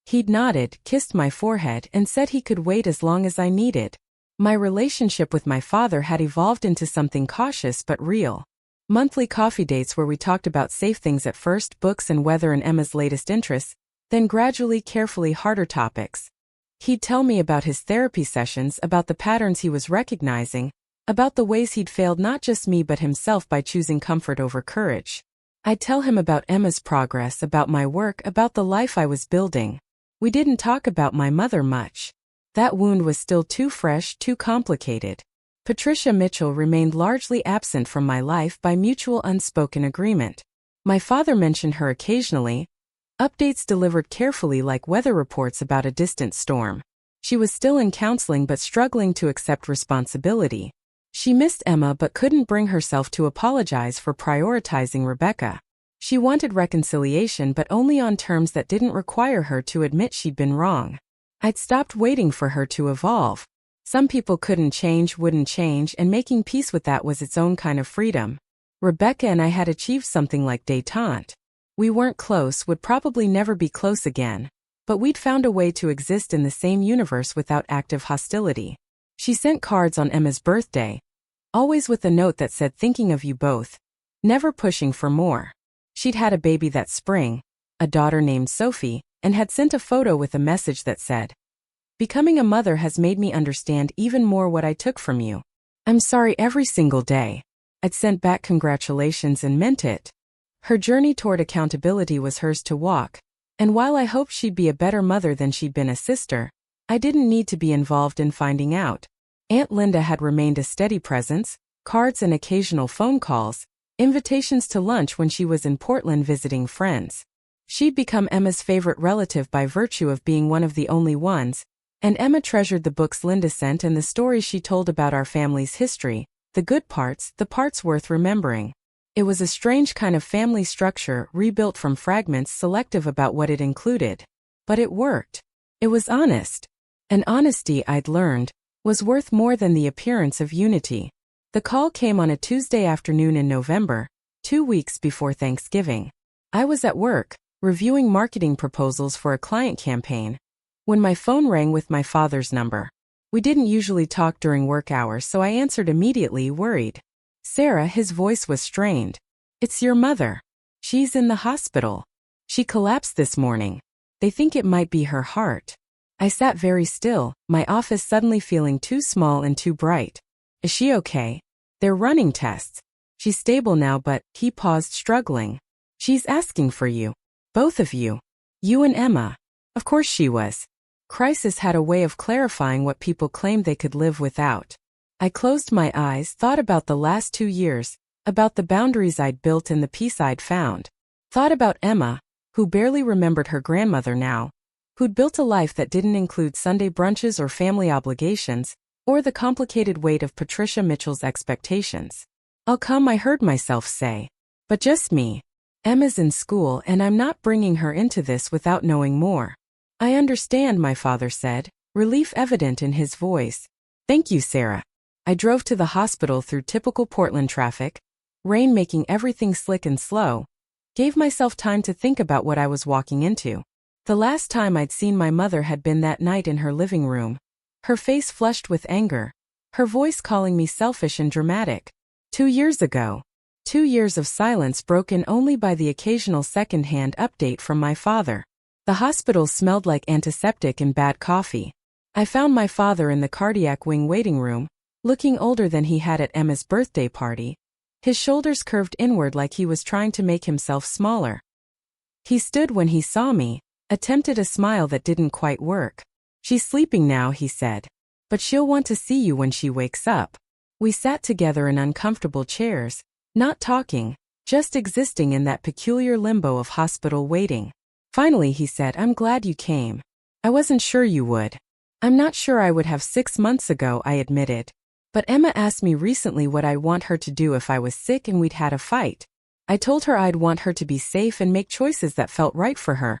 He'd nodded, kissed my forehead, and said he could wait as long as I needed. My relationship with my father had evolved into something cautious but real. Monthly coffee dates where we talked about safe things at first, books and weather and Emma's latest interests, then gradually, carefully harder topics. He'd tell me about his therapy sessions, about the patterns he was recognizing, about the ways he'd failed not just me but himself by choosing comfort over courage. I'd tell him about Emma's progress, about my work, about the life I was building. We didn't talk about my mother much. That wound was still too fresh, too complicated. Patricia Mitchell remained largely absent from my life by mutual unspoken agreement. My father mentioned her occasionally, updates delivered carefully like weather reports about a distant storm. She was still in counseling but struggling to accept responsibility. She missed Emma but couldn't bring herself to apologize for prioritizing Rebecca. She wanted reconciliation but only on terms that didn't require her to admit she'd been wrong. I'd stopped waiting for her to evolve. Some people couldn't change, wouldn't change, and making peace with that was its own kind of freedom. Rebecca and I had achieved something like détente. We weren't close, would probably never be close again, but we'd found a way to exist in the same universe without active hostility. She sent cards on Emma's birthday, always with a note that said thinking of you both, never pushing for more. She'd had a baby that spring, a daughter named Sophie, and had sent a photo with a message that said, "Becoming a mother has made me understand even more what I took from you. I'm sorry every single day." I'd sent back congratulations and meant it. Her journey toward accountability was hers to walk, and while I hoped she'd be a better mother than she'd been a sister, I didn't need to be involved in finding out. Aunt Linda had remained a steady presence, cards and occasional phone calls, invitations to lunch when she was in Portland visiting friends. She'd become Emma's favorite relative by virtue of being one of the only ones, and Emma treasured the books Linda sent and the stories she told about our family's history, the good parts, the parts worth remembering. It was a strange kind of family structure rebuilt from fragments, selective about what it included. But it worked. It was honest. And honesty, I'd learned, was worth more than the appearance of unity. The call came on a Tuesday afternoon in November, 2 weeks before Thanksgiving. I was at work, reviewing marketing proposals for a client campaign, when my phone rang with my father's number. We didn't usually talk during work hours, so I answered immediately, worried. "Sarah," his voice was strained. "It's your mother. She's in the hospital. She collapsed this morning. They think it might be her heart." I sat very still, my office suddenly feeling too small and too bright. "Is she okay?" "They're running tests. She's stable now, but," he paused, struggling. "She's asking for you. Both of you. You and Emma." Of course she was. Crisis had a way of clarifying what people claimed they could live without. I closed my eyes, thought about the last 2 years, about the boundaries I'd built and the peace I'd found. Thought about Emma, who barely remembered her grandmother now, who'd built a life that didn't include Sunday brunches or family obligations, or the complicated weight of Patricia Mitchell's expectations. "I'll come," I heard myself say. But just me. Emma's in school and I'm not bringing her into this without knowing more. "I understand," my father said, relief evident in his voice. "Thank you, Sarah." I drove to the hospital through typical Portland traffic, rain making everything slick and slow. Gave myself time to think about what I was walking into. The last time I'd seen my mother had been that night in her living room. Her face flushed with anger. Her voice calling me selfish and dramatic. 2 years ago. 2 years of silence broken only by the occasional second-hand update from my father. The hospital smelled like antiseptic and bad coffee. I found my father in the cardiac wing waiting room, looking older than he had at Emma's birthday party. His shoulders curved inward like he was trying to make himself smaller. He stood when he saw me, attempted a smile that didn't quite work. "She's sleeping now," he said. "But she'll want to see you when she wakes up." We sat together in uncomfortable chairs, not talking, just existing in that peculiar limbo of hospital waiting. Finally he said, "I'm glad you came. I wasn't sure you would." "I'm not sure I would have 6 months ago," I admitted. "But Emma asked me recently what I'd want her to do if I was sick and we'd had a fight. I told her I'd want her to be safe and make choices that felt right for her.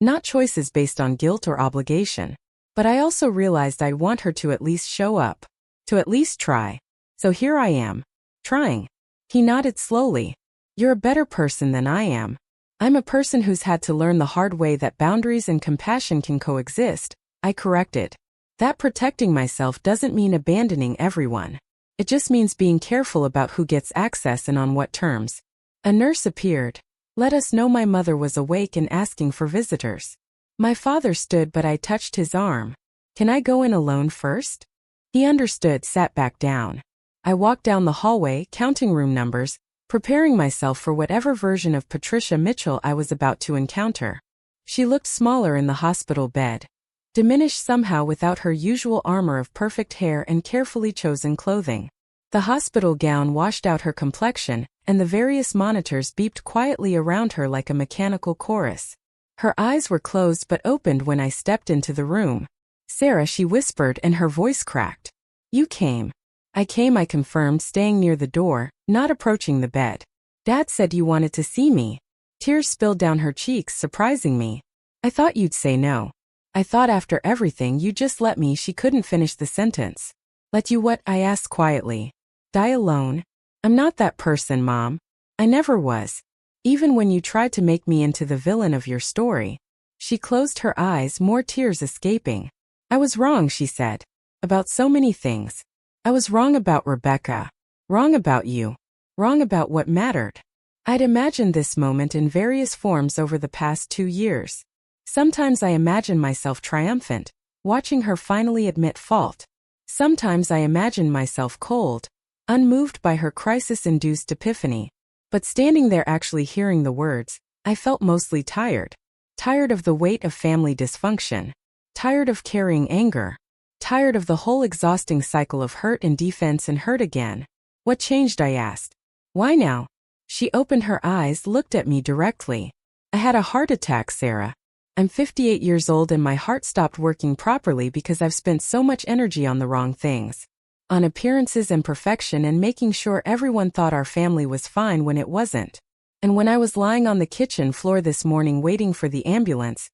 Not choices based on guilt or obligation. But I also realized I'd want her to at least show up. To at least try. So here I am. Trying." He nodded slowly. "You're a better person than I am. I'm a person who's had to learn the hard way that boundaries and compassion can coexist," I corrected. "That protecting myself doesn't mean abandoning everyone. It just means being careful about who gets access and on what terms." A nurse appeared. Let us know my mother was awake and asking for visitors. My father stood, but I touched his arm. "Can I go in alone first?" He understood, sat back down. I walked down the hallway, counting room numbers, preparing myself for whatever version of Patricia Mitchell I was about to encounter. She looked smaller in the hospital bed, diminished somehow without her usual armor of perfect hair and carefully chosen clothing. The hospital gown washed out her complexion, and the various monitors beeped quietly around her like a mechanical chorus. Her eyes were closed but opened when I stepped into the room. "Sarah," she whispered, and her voice cracked. "You came." "I came," I confirmed, staying near the door, not approaching the bed. "Dad said you wanted to see me." Tears spilled down her cheeks, surprising me. "I thought you'd say no." "I thought after everything you just let me." She couldn't finish the sentence. "Let you what?" I asked quietly. "Die alone?" "I'm not that person, Mom. I never was. Even when you tried to make me into the villain of your story." She closed her eyes, more tears escaping. "I was wrong," she said. "About so many things. I was wrong about Rebecca. Wrong about you. Wrong about what mattered." I'd imagined this moment in various forms over the past 2 years. Sometimes I imagine myself triumphant, watching her finally admit fault. Sometimes I imagine myself cold, unmoved by her crisis-induced epiphany. But standing there actually hearing the words, I felt mostly tired. Tired of the weight of family dysfunction. Tired of carrying anger. Tired of the whole exhausting cycle of hurt and defense and hurt again. What changed? I asked. Why now? She opened her eyes, looked at me directly. I had a heart attack, Sarah. I'm 58 years old and my heart stopped working properly because I've spent so much energy on the wrong things. On appearances and perfection and making sure everyone thought our family was fine when it wasn't. And when I was lying on the kitchen floor this morning waiting for the ambulance,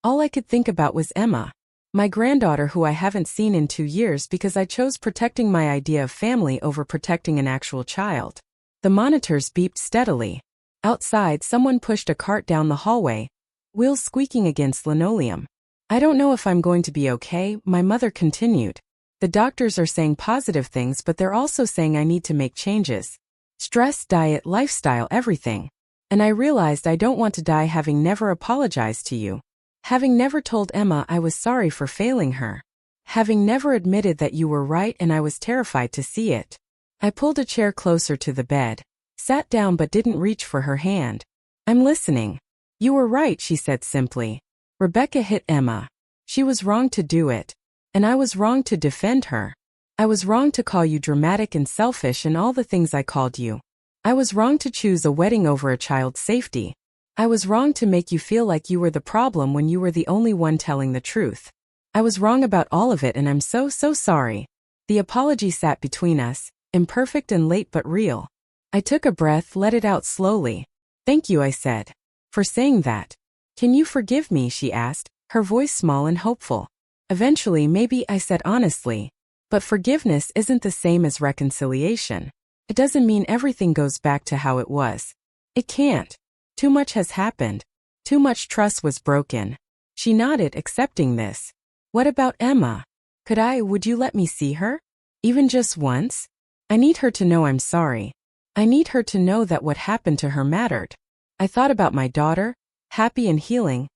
all I could think about was Emma, my granddaughter who I haven't seen in 2 years because I chose protecting my idea of family over protecting an actual child. The monitors beeped steadily. Outside, someone pushed a cart down the hallway, wheels squeaking against linoleum. I don't know if I'm going to be okay, my mother continued. The doctors are saying positive things, but they're also saying I need to make changes. Stress, diet, lifestyle, everything. And I realized I don't want to die having never apologized to you. Having never told Emma I was sorry for failing her. Having never admitted that you were right and I was terrified to see it. I pulled a chair closer to the bed, sat down but didn't reach for her hand. I'm listening. You were right, she said simply. Rebecca hit Emma. She was wrong to do it. And I was wrong to defend her. I was wrong to call you dramatic and selfish and all the things I called you. I was wrong to choose a wedding over a child's safety. I was wrong to make you feel like you were the problem when you were the only one telling the truth. I was wrong about all of it and I'm so sorry. The apology sat between us, imperfect and late but real. I took a breath, let it out slowly. Thank you, I said. For saying that. Can you forgive me, she asked, her voice small and hopeful. Eventually, maybe, I said honestly. But forgiveness isn't the same as reconciliation. It doesn't mean everything goes back to how it was. It can't. Too much has happened. Too much trust was broken. She nodded, accepting this. What about Emma? Would you let me see her? Even just once? I need her to know I'm sorry. I need her to know that what happened to her mattered. I thought about my daughter, happy and healing,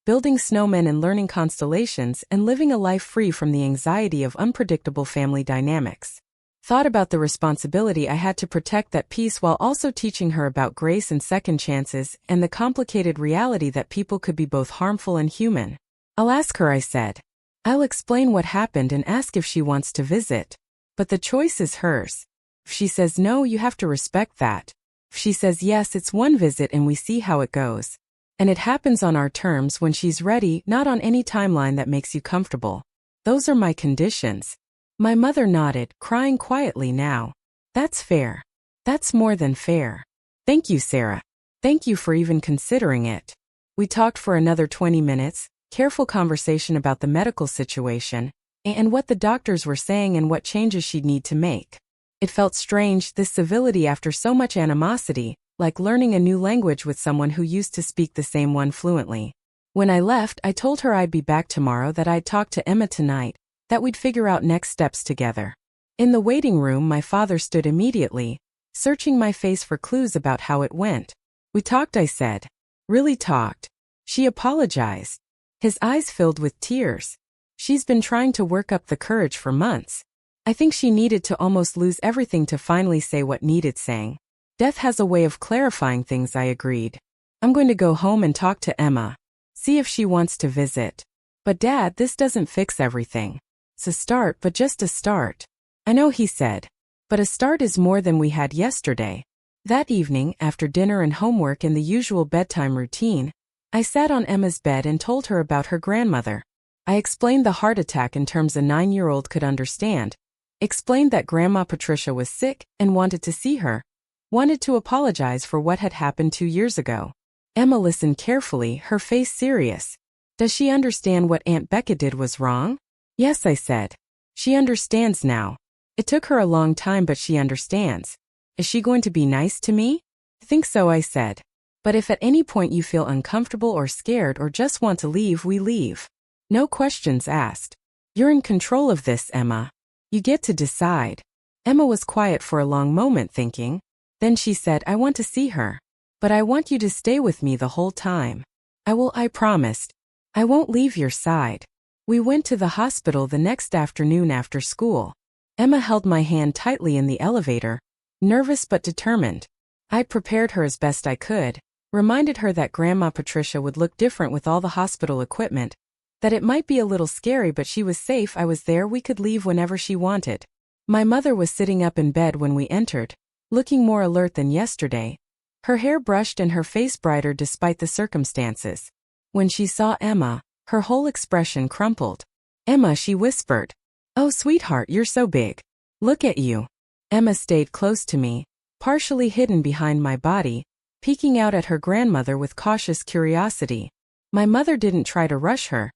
building snowmen and learning constellations and living a life free from the anxiety of unpredictable family dynamics. Thought about the responsibility I had to protect that peace while also teaching her about grace and second chances and the complicated reality that people could be both harmful and human. I'll ask her, I said. I'll explain what happened and ask if she wants to visit. But the choice is hers. If she says no, you have to respect that. If she says yes, it's one visit and we see how it goes. And it happens on our terms when she's ready, not on any timeline that makes you comfortable. Those are my conditions. My mother nodded, crying quietly now. That's fair. That's more than fair. Thank you, Sarah. Thank you for even considering it. We talked for another 20 minutes, careful conversation about the medical situation, and what the doctors were saying and what changes she'd need to make. It felt strange, this civility after so much animosity, like learning a new language with someone who used to speak the same one fluently. When I left, I told her I'd be back tomorrow, that I'd talk to Emma tonight, that we'd figure out next steps together. In the waiting room, my father stood immediately, searching my face for clues about how it went. We talked, I said. Really talked. She apologized. His eyes filled with tears. She's been trying to work up the courage for months. I think she needed to almost lose everything to finally say what needed saying. Death has a way of clarifying things, I agreed. I'm going to go home and talk to Emma. See if she wants to visit. But Dad, this doesn't fix everything. It's a start, but just a start. I know, he said. But a start is more than we had yesterday. That evening, after dinner and homework and the usual bedtime routine, I sat on Emma's bed and told her about her grandmother. I explained the heart attack in terms a 9-year-old could understand. Explained that Grandma Patricia was sick and wanted to see her. Wanted to apologize for what had happened 2 years ago. Emma listened carefully, her face serious. Does she understand what Aunt Becca did was wrong? Yes, I said. She understands now. It took her a long time, but she understands. Is she going to be nice to me? I think so, I said. But if at any point you feel uncomfortable or scared or just want to leave, we leave. No questions asked. You're in control of this, Emma. You get to decide. Emma was quiet for a long moment thinking. Then she said, I want to see her. But I want you to stay with me the whole time. I will, I promised. I won't leave your side. We went to the hospital the next afternoon after school. Emma held my hand tightly in the elevator, nervous but determined. I prepared her as best I could, reminded her that Grandma Patricia would look different with all the hospital equipment, that it might be a little scary but she was safe, I was there, we could leave whenever she wanted. My mother was sitting up in bed when we entered, looking more alert than yesterday, her hair brushed and her face brighter despite the circumstances. When she saw Emma, her whole expression crumpled. "Emma," she whispered. "Oh, sweetheart, you're so big. Look at you." Emma stayed close to me, partially hidden behind my body, peeking out at her grandmother with cautious curiosity. My mother didn't try to rush her,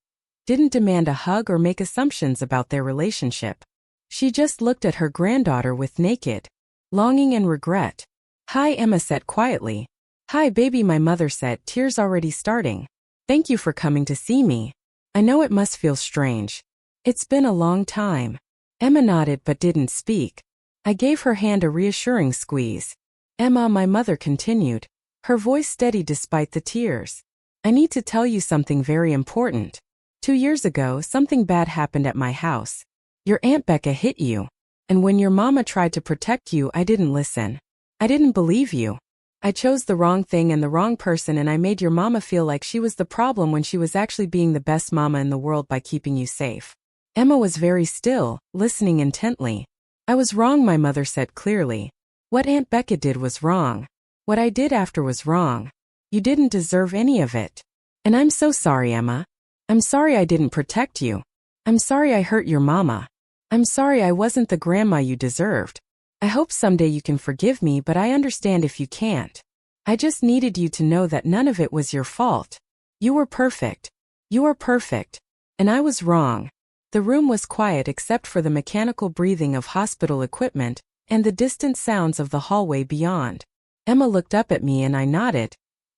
didn't demand a hug or make assumptions about their relationship. She just looked at her granddaughter with naked longing and regret. "Hi," Emma said quietly. "Hi, baby," my mother said, tears already starting. "Thank you for coming to see me. I know it must feel strange. It's been a long time." Emma nodded but didn't speak. I gave her hand a reassuring squeeze. "Emma," my mother continued, her voice steady despite the tears. "I need to tell you something very important. 2 years ago, something bad happened at my house. Your Aunt Becca hit you. And when your mama tried to protect you, I didn't listen. I didn't believe you. I chose the wrong thing and the wrong person, and I made your mama feel like she was the problem when she was actually being the best mama in the world by keeping you safe." Emma was very still, listening intently. "I was wrong," my mother said clearly. "What Aunt Becca did was wrong. What I did after was wrong. You didn't deserve any of it. And I'm so sorry, Emma. I'm sorry I didn't protect you. I'm sorry I hurt your mama. I'm sorry I wasn't the grandma you deserved. I hope someday you can forgive me, but I understand if you can't. I just needed you to know that none of it was your fault. You were perfect. You are perfect. And I was wrong." The room was quiet except for the mechanical breathing of hospital equipment and the distant sounds of the hallway beyond. Emma looked up at me and I nodded,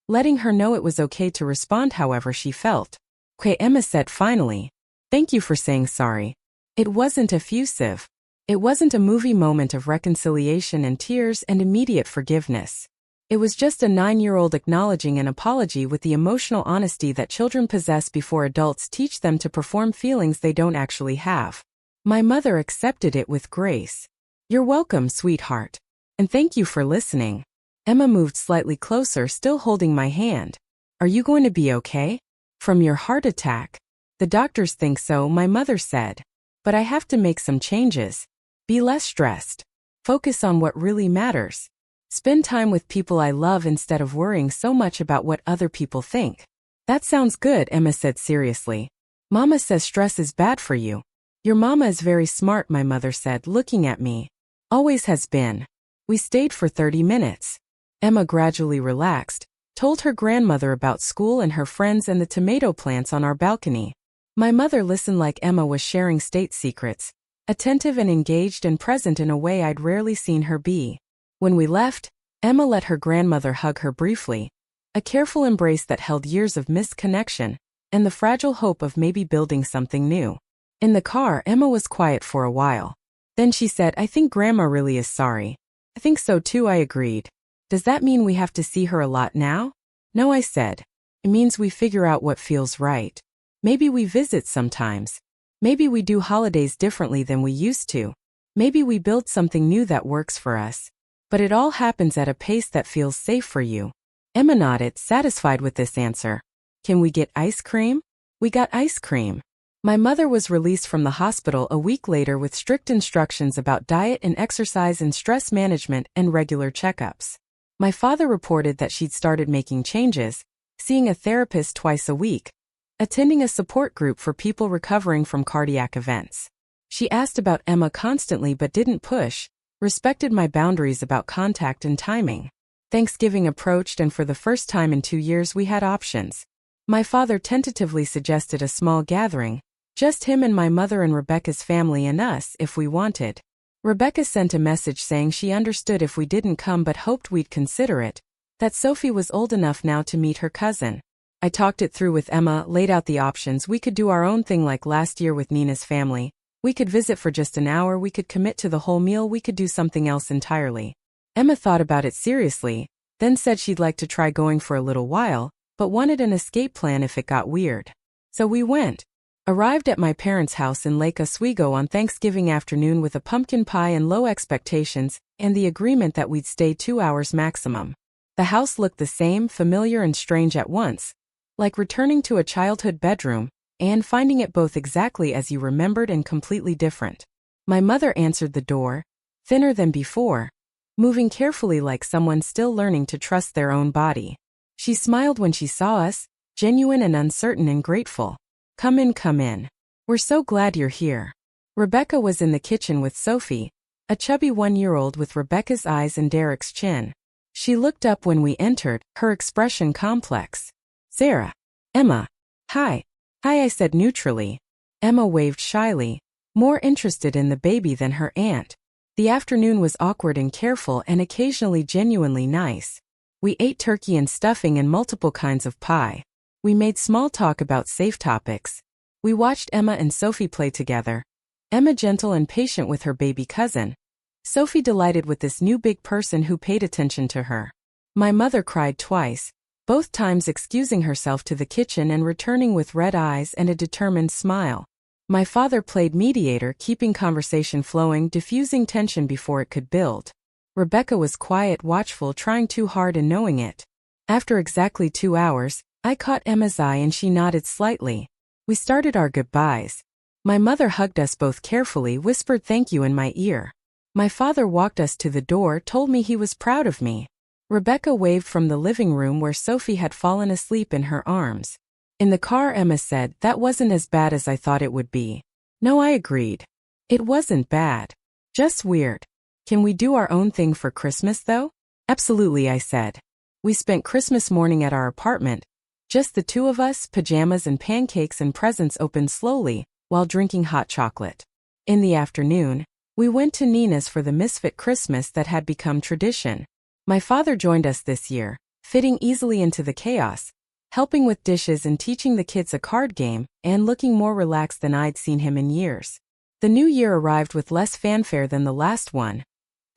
letting her know it was okay to respond however she felt. "Okay," Emma said finally. "Thank you for saying sorry. It wasn't effusive. It wasn't a movie moment of reconciliation and tears and immediate forgiveness. It was just a 9-year-old acknowledging an apology with the emotional honesty that children possess before adults teach them to perform feelings they don't actually have." My mother accepted it with grace. "You're welcome, sweetheart. And thank you for listening." Emma moved slightly closer, still holding my hand. "Are you going to be okay? From your heart attack?" "The doctors think so," my mother said. "But I have to make some changes. Be less stressed. Focus on what really matters. Spend time with people I love instead of worrying so much about what other people think." "That sounds good," Emma said seriously. "Mama says stress is bad for you." "Your mama is very smart," my mother said, looking at me. "Always has been." We stayed for 30 minutes. Emma gradually relaxed, told her grandmother about school and her friends and the tomato plants on our balcony. My mother listened like Emma was sharing state secrets, attentive and engaged and present in a way I'd rarely seen her be. When we left, Emma let her grandmother hug her briefly, a careful embrace that held years of missed connection and the fragile hope of maybe building something new. In the car, Emma was quiet for a while. Then she said, "I think Grandma really is sorry." "I think so too," I agreed. "Does that mean we have to see her a lot now?" "No," I said. "It means we figure out what feels right. Maybe we visit sometimes. Maybe we do holidays differently than we used to. Maybe we build something new that works for us. But it all happens at a pace that feels safe for you." Emma nodded, satisfied with this answer. "Can we get ice cream?" We got ice cream. My mother was released from the hospital a week later with strict instructions about diet and exercise and stress management and regular checkups. My father reported that she'd started making changes, seeing a therapist twice a week, attending a support group for people recovering from cardiac events. She asked about Emma constantly but didn't push, respected my boundaries about contact and timing. Thanksgiving approached, and for the first time in 2 years we had options. My father tentatively suggested a small gathering, just him and my mother and Rebecca's family and us if we wanted. Rebecca sent a message saying she understood if we didn't come but hoped we'd consider it, that Sophie was old enough now to meet her cousin. I talked it through with Emma, laid out the options. We could do our own thing like last year with Nina's family. We could visit for just an hour, we could commit to the whole meal, we could do something else entirely. Emma thought about it seriously, then said she'd like to try going for a little while, but wanted an escape plan if it got weird. So we went. Arrived at my parents' house in Lake Oswego on Thanksgiving afternoon with a pumpkin pie and low expectations, and the agreement that we'd stay 2 hours maximum. The house looked the same, familiar and strange at once, like returning to a childhood bedroom, and finding it both exactly as you remembered and completely different. My mother answered the door, thinner than before, moving carefully like someone still learning to trust their own body. She smiled when she saw us, genuine and uncertain and grateful. Come in, come in. We're so glad you're here. Rebecca was in the kitchen with Sophie, a chubby 1-year-old with Rebecca's eyes and Derek's chin. She looked up when we entered, her expression complex. Sarah. Emma. Hi. Hi, I said neutrally. Emma waved shyly, more interested in the baby than her aunt. The afternoon was awkward and careful and occasionally genuinely nice. We ate turkey and stuffing and multiple kinds of pie. We made small talk about safe topics. We watched Emma and Sophie play together. Emma gentle and patient with her baby cousin. Sophie delighted with this new big person who paid attention to her. My mother cried twice, both times excusing herself to the kitchen and returning with red eyes and a determined smile. My father played mediator, keeping conversation flowing, diffusing tension before it could build. Rebecca was quiet, watchful, trying too hard and knowing it. After exactly 2 hours, I caught Emma's eye and she nodded slightly. We started our goodbyes. My mother hugged us both carefully, whispered thank you in my ear. My father walked us to the door, told me he was proud of me. Rebecca waved from the living room where Sophie had fallen asleep in her arms. In the car, Emma said, "That wasn't as bad as I thought it would be." No, I agreed. It wasn't bad. Just weird. Can we do our own thing for Christmas though? Absolutely, I said. We spent Christmas morning at our apartment. Just the two of us, pajamas and pancakes and presents opened slowly, while drinking hot chocolate. In the afternoon, we went to Nina's for the misfit Christmas that had become tradition. My father joined us this year, fitting easily into the chaos, helping with dishes and teaching the kids a card game, and looking more relaxed than I'd seen him in years. The new year arrived with less fanfare than the last one.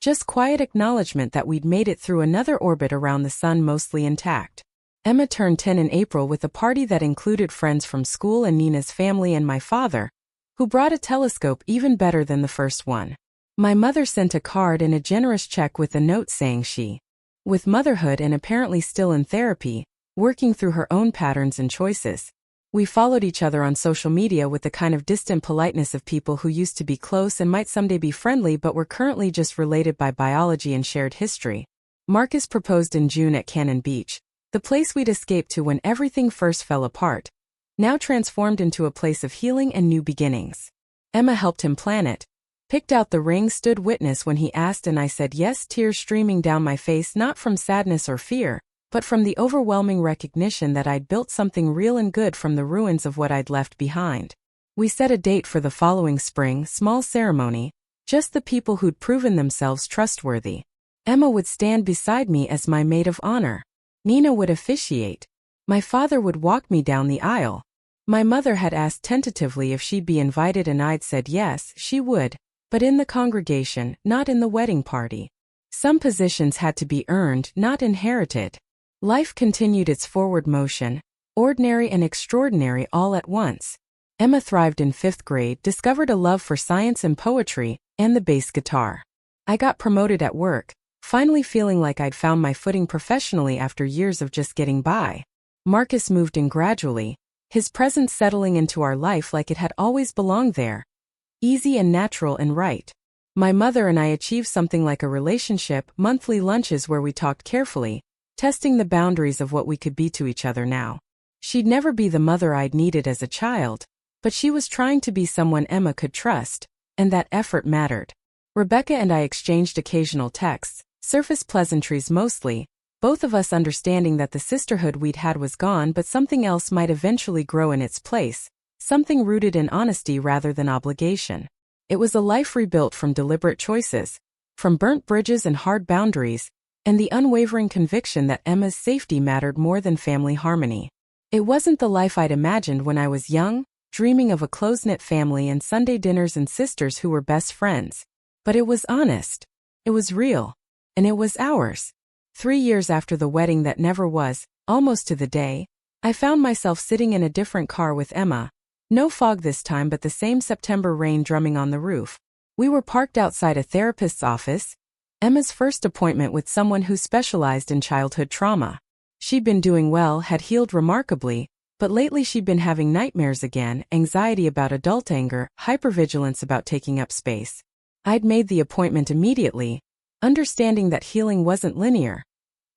Just quiet acknowledgement that we'd made it through another orbit around the sun mostly intact. Emma turned 10 in April with a party that included friends from school and Nina's family and my father, who brought a telescope even better than the first one. My mother sent a card and a generous check with a note saying she, with motherhood and apparently still in therapy, working through her own patterns and choices. We followed each other on social media with the kind of distant politeness of people who used to be close and might someday be friendly but were currently just related by biology and shared history. Marcus proposed in June at Cannon Beach, the place we'd escaped to when everything first fell apart, now transformed into a place of healing and new beginnings. Emma helped him plan it, picked out the ring, stood witness when he asked, and I said yes, tears streaming down my face, not from sadness or fear, but from the overwhelming recognition that I'd built something real and good from the ruins of what I'd left behind. We set a date for the following spring, small ceremony, just the people who'd proven themselves trustworthy. Emma would stand beside me as my maid of honor. Nina would officiate. My father would walk me down the aisle. My mother had asked tentatively if she'd be invited and I'd said yes, she would, but in the congregation, not in the wedding party. Some positions had to be earned, not inherited. Life continued its forward motion, ordinary and extraordinary all at once. Emma thrived in 5th grade, discovered a love for science and poetry, and the bass guitar. I got promoted at work, finally feeling like I'd found my footing professionally after years of just getting by. Marcus moved in gradually, his presence settling into our life like it had always belonged there. Easy and natural and right. My mother and I achieved something like a relationship, monthly lunches where we talked carefully, testing the boundaries of what we could be to each other now. She'd never be the mother I'd needed as a child, but she was trying to be someone Emma could trust, and that effort mattered. Rebecca and I exchanged occasional texts, surface pleasantries mostly, both of us understanding that the sisterhood we'd had was gone but something else might eventually grow in its place, something rooted in honesty rather than obligation. It was a life rebuilt from deliberate choices, from burnt bridges and hard boundaries, and the unwavering conviction that Emma's safety mattered more than family harmony. It wasn't the life I'd imagined when I was young, dreaming of a close-knit family and Sunday dinners and sisters who were best friends. But it was honest. It was real. And it was ours. 3 years after the wedding that never was, almost to the day, I found myself sitting in a different car with Emma. No fog this time, but the same September rain drumming on the roof. We were parked outside a therapist's office, Emma's first appointment with someone who specialized in childhood trauma. She'd been doing well, had healed remarkably, but lately she'd been having nightmares again, anxiety about adult anger, hypervigilance about taking up space. I'd made the appointment immediately, understanding that healing wasn't linear,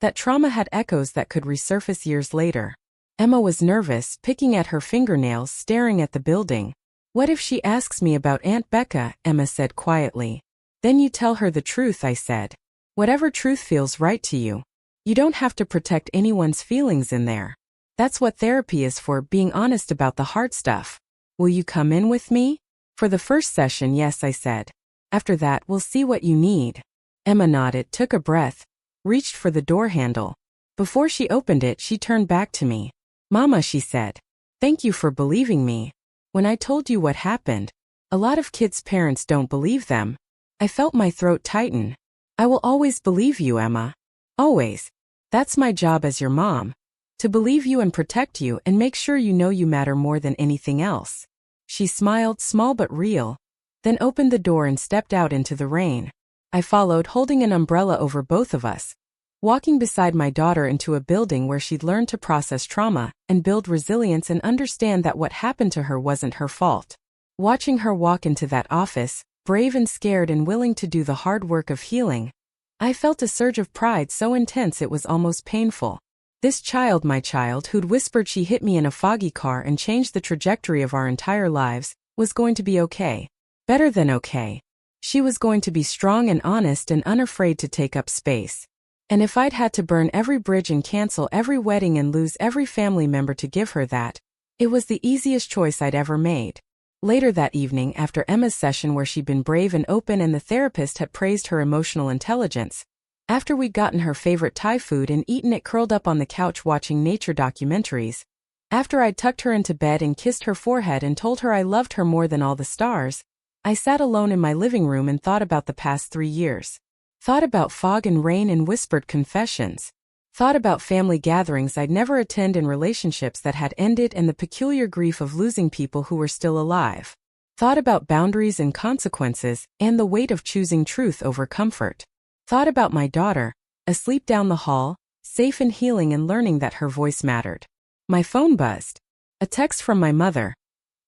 that trauma had echoes that could resurface years later. Emma was nervous, picking at her fingernails, staring at the building. "What if she asks me about Aunt Becca?" Emma said quietly. "Then you tell her the truth," I said. "Whatever truth feels right to you. You don't have to protect anyone's feelings in there. That's what therapy is for, being honest about the hard stuff." "Will you come in with me?" "For the first session, yes," I said. "After that, we'll see what you need." Emma nodded, took a breath, reached for the door handle. Before she opened it, she turned back to me. "Mama," she said, "thank you for believing me. When I told you what happened, a lot of kids' parents don't believe them." I felt my throat tighten. "I will always believe you, Emma. Always. That's my job as your mom. To believe you and protect you and make sure you know you matter more than anything else." She smiled, small but real, then opened the door and stepped out into the rain. I followed, holding an umbrella over both of us, walking beside my daughter into a building where she'd learned to process trauma and build resilience and understand that what happened to her wasn't her fault. Watching her walk into that office, brave and scared and willing to do the hard work of healing, I felt a surge of pride so intense it was almost painful. This child, my child, who'd whispered she hit me in a foggy car and changed the trajectory of our entire lives, was going to be okay. Better than okay. She was going to be strong and honest and unafraid to take up space. And if I'd had to burn every bridge and cancel every wedding and lose every family member to give her that, it was the easiest choice I'd ever made. Later that evening, after Emma's session where she'd been brave and open and the therapist had praised her emotional intelligence, after we'd gotten her favorite Thai food and eaten it curled up on the couch watching nature documentaries, after I'd tucked her into bed and kissed her forehead and told her I loved her more than all the stars, I sat alone in my living room and thought about the past 3 years. Thought about fog and rain and whispered confessions. Thought about family gatherings I'd never attend and relationships that had ended and the peculiar grief of losing people who were still alive. Thought about boundaries and consequences and the weight of choosing truth over comfort. Thought about my daughter, asleep down the hall, safe and healing and learning that her voice mattered. My phone buzzed. A text from my mother.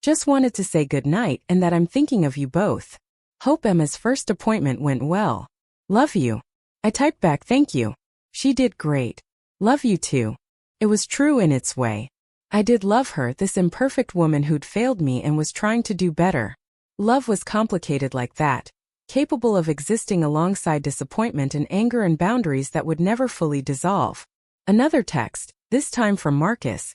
"Just wanted to say good night and that I'm thinking of you both. Hope Emma's first appointment went well. Love you." I typed back, "Thank you. She did great. Love you too." It was true in its way. I did love her, this imperfect woman who'd failed me and was trying to do better. Love was complicated like that, capable of existing alongside disappointment and anger and boundaries that would never fully dissolve. Another text, this time from Marcus.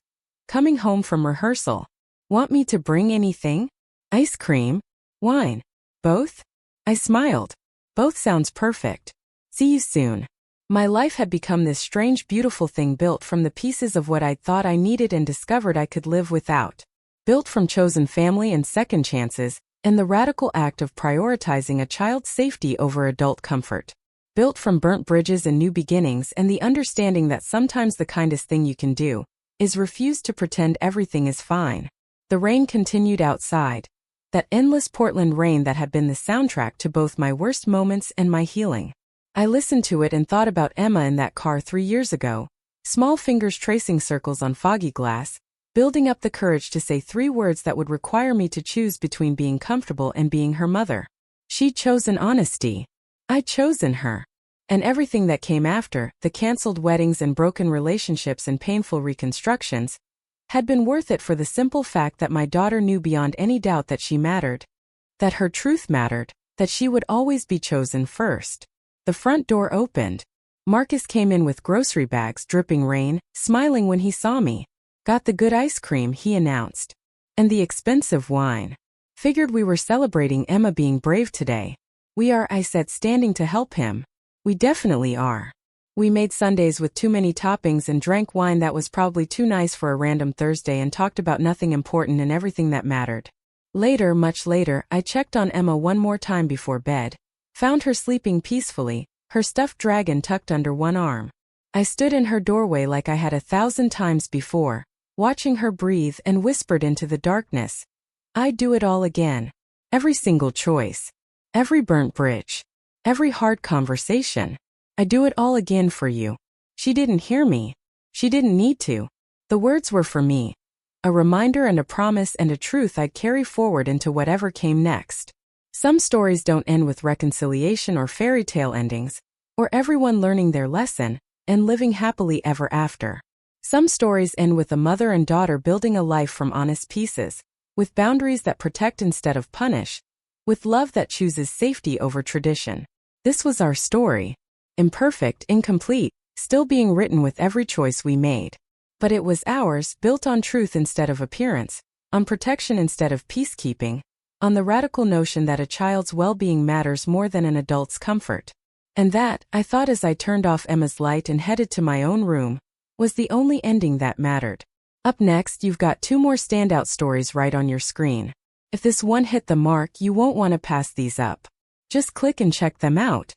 "Coming home from rehearsal. Want me to bring anything? Ice cream? Wine? Both?" I smiled. Both sounds perfect. See you soon. My life had become this strange, beautiful thing built from the pieces of what I'd thought I needed and discovered I could live without. Built from chosen family and second chances, and the radical act of prioritizing a child's safety over adult comfort. Built from burnt bridges and new beginnings and the understanding that sometimes the kindest thing you can do is refuse to pretend everything is fine. The rain continued outside. That endless Portland rain that had been the soundtrack to both my worst moments and my healing. I listened to it and thought about Emma in that car 3 years ago, small fingers tracing circles on foggy glass, building up the courage to say 3 words that would require me to choose between being comfortable and being her mother. She'd chosen honesty. I'd chosen her. And everything that came after, the canceled weddings and broken relationships and painful reconstructions, had been worth it for the simple fact that my daughter knew beyond any doubt that she mattered, that her truth mattered, that she would always be chosen first. The front door opened. Marcus came in with grocery bags, dripping rain, smiling when he saw me. "Got the good ice cream," he announced. "And the expensive wine. Figured we were celebrating Emma being brave today." "We are," I said, standing to help him. "We definitely are. We made sundaes with too many toppings and drank wine that was probably too nice for a random Thursday and talked about nothing important and everything that mattered." Later, much later, I checked on Emma one more time before bed. Found her sleeping peacefully, her stuffed dragon tucked under one arm. I stood in her doorway like I had 1,000 times before, watching her breathe and whispered into the darkness. I'd do it all again. Every single choice. Every burnt bridge. Every hard conversation. I'd do it all again for you. She didn't hear me. She didn't need to. The words were for me. A reminder and a promise and a truth I'd carry forward into whatever came next. Some stories don't end with reconciliation or fairy tale endings, or everyone learning their lesson and living happily ever after. Some stories end with a mother and daughter building a life from honest pieces, with boundaries that protect instead of punish, with love that chooses safety over tradition. This was our story. Imperfect, incomplete, still being written with every choice we made. But it was ours, built on truth instead of appearance, on protection instead of peacekeeping, on the radical notion that a child's well-being matters more than an adult's comfort. And that, I thought as I turned off Emma's light and headed to my own room, was the only ending that mattered. Up next, you've got 2 more standout stories right on your screen. If this one hit the mark, you won't want to pass these up. Just click and check them out.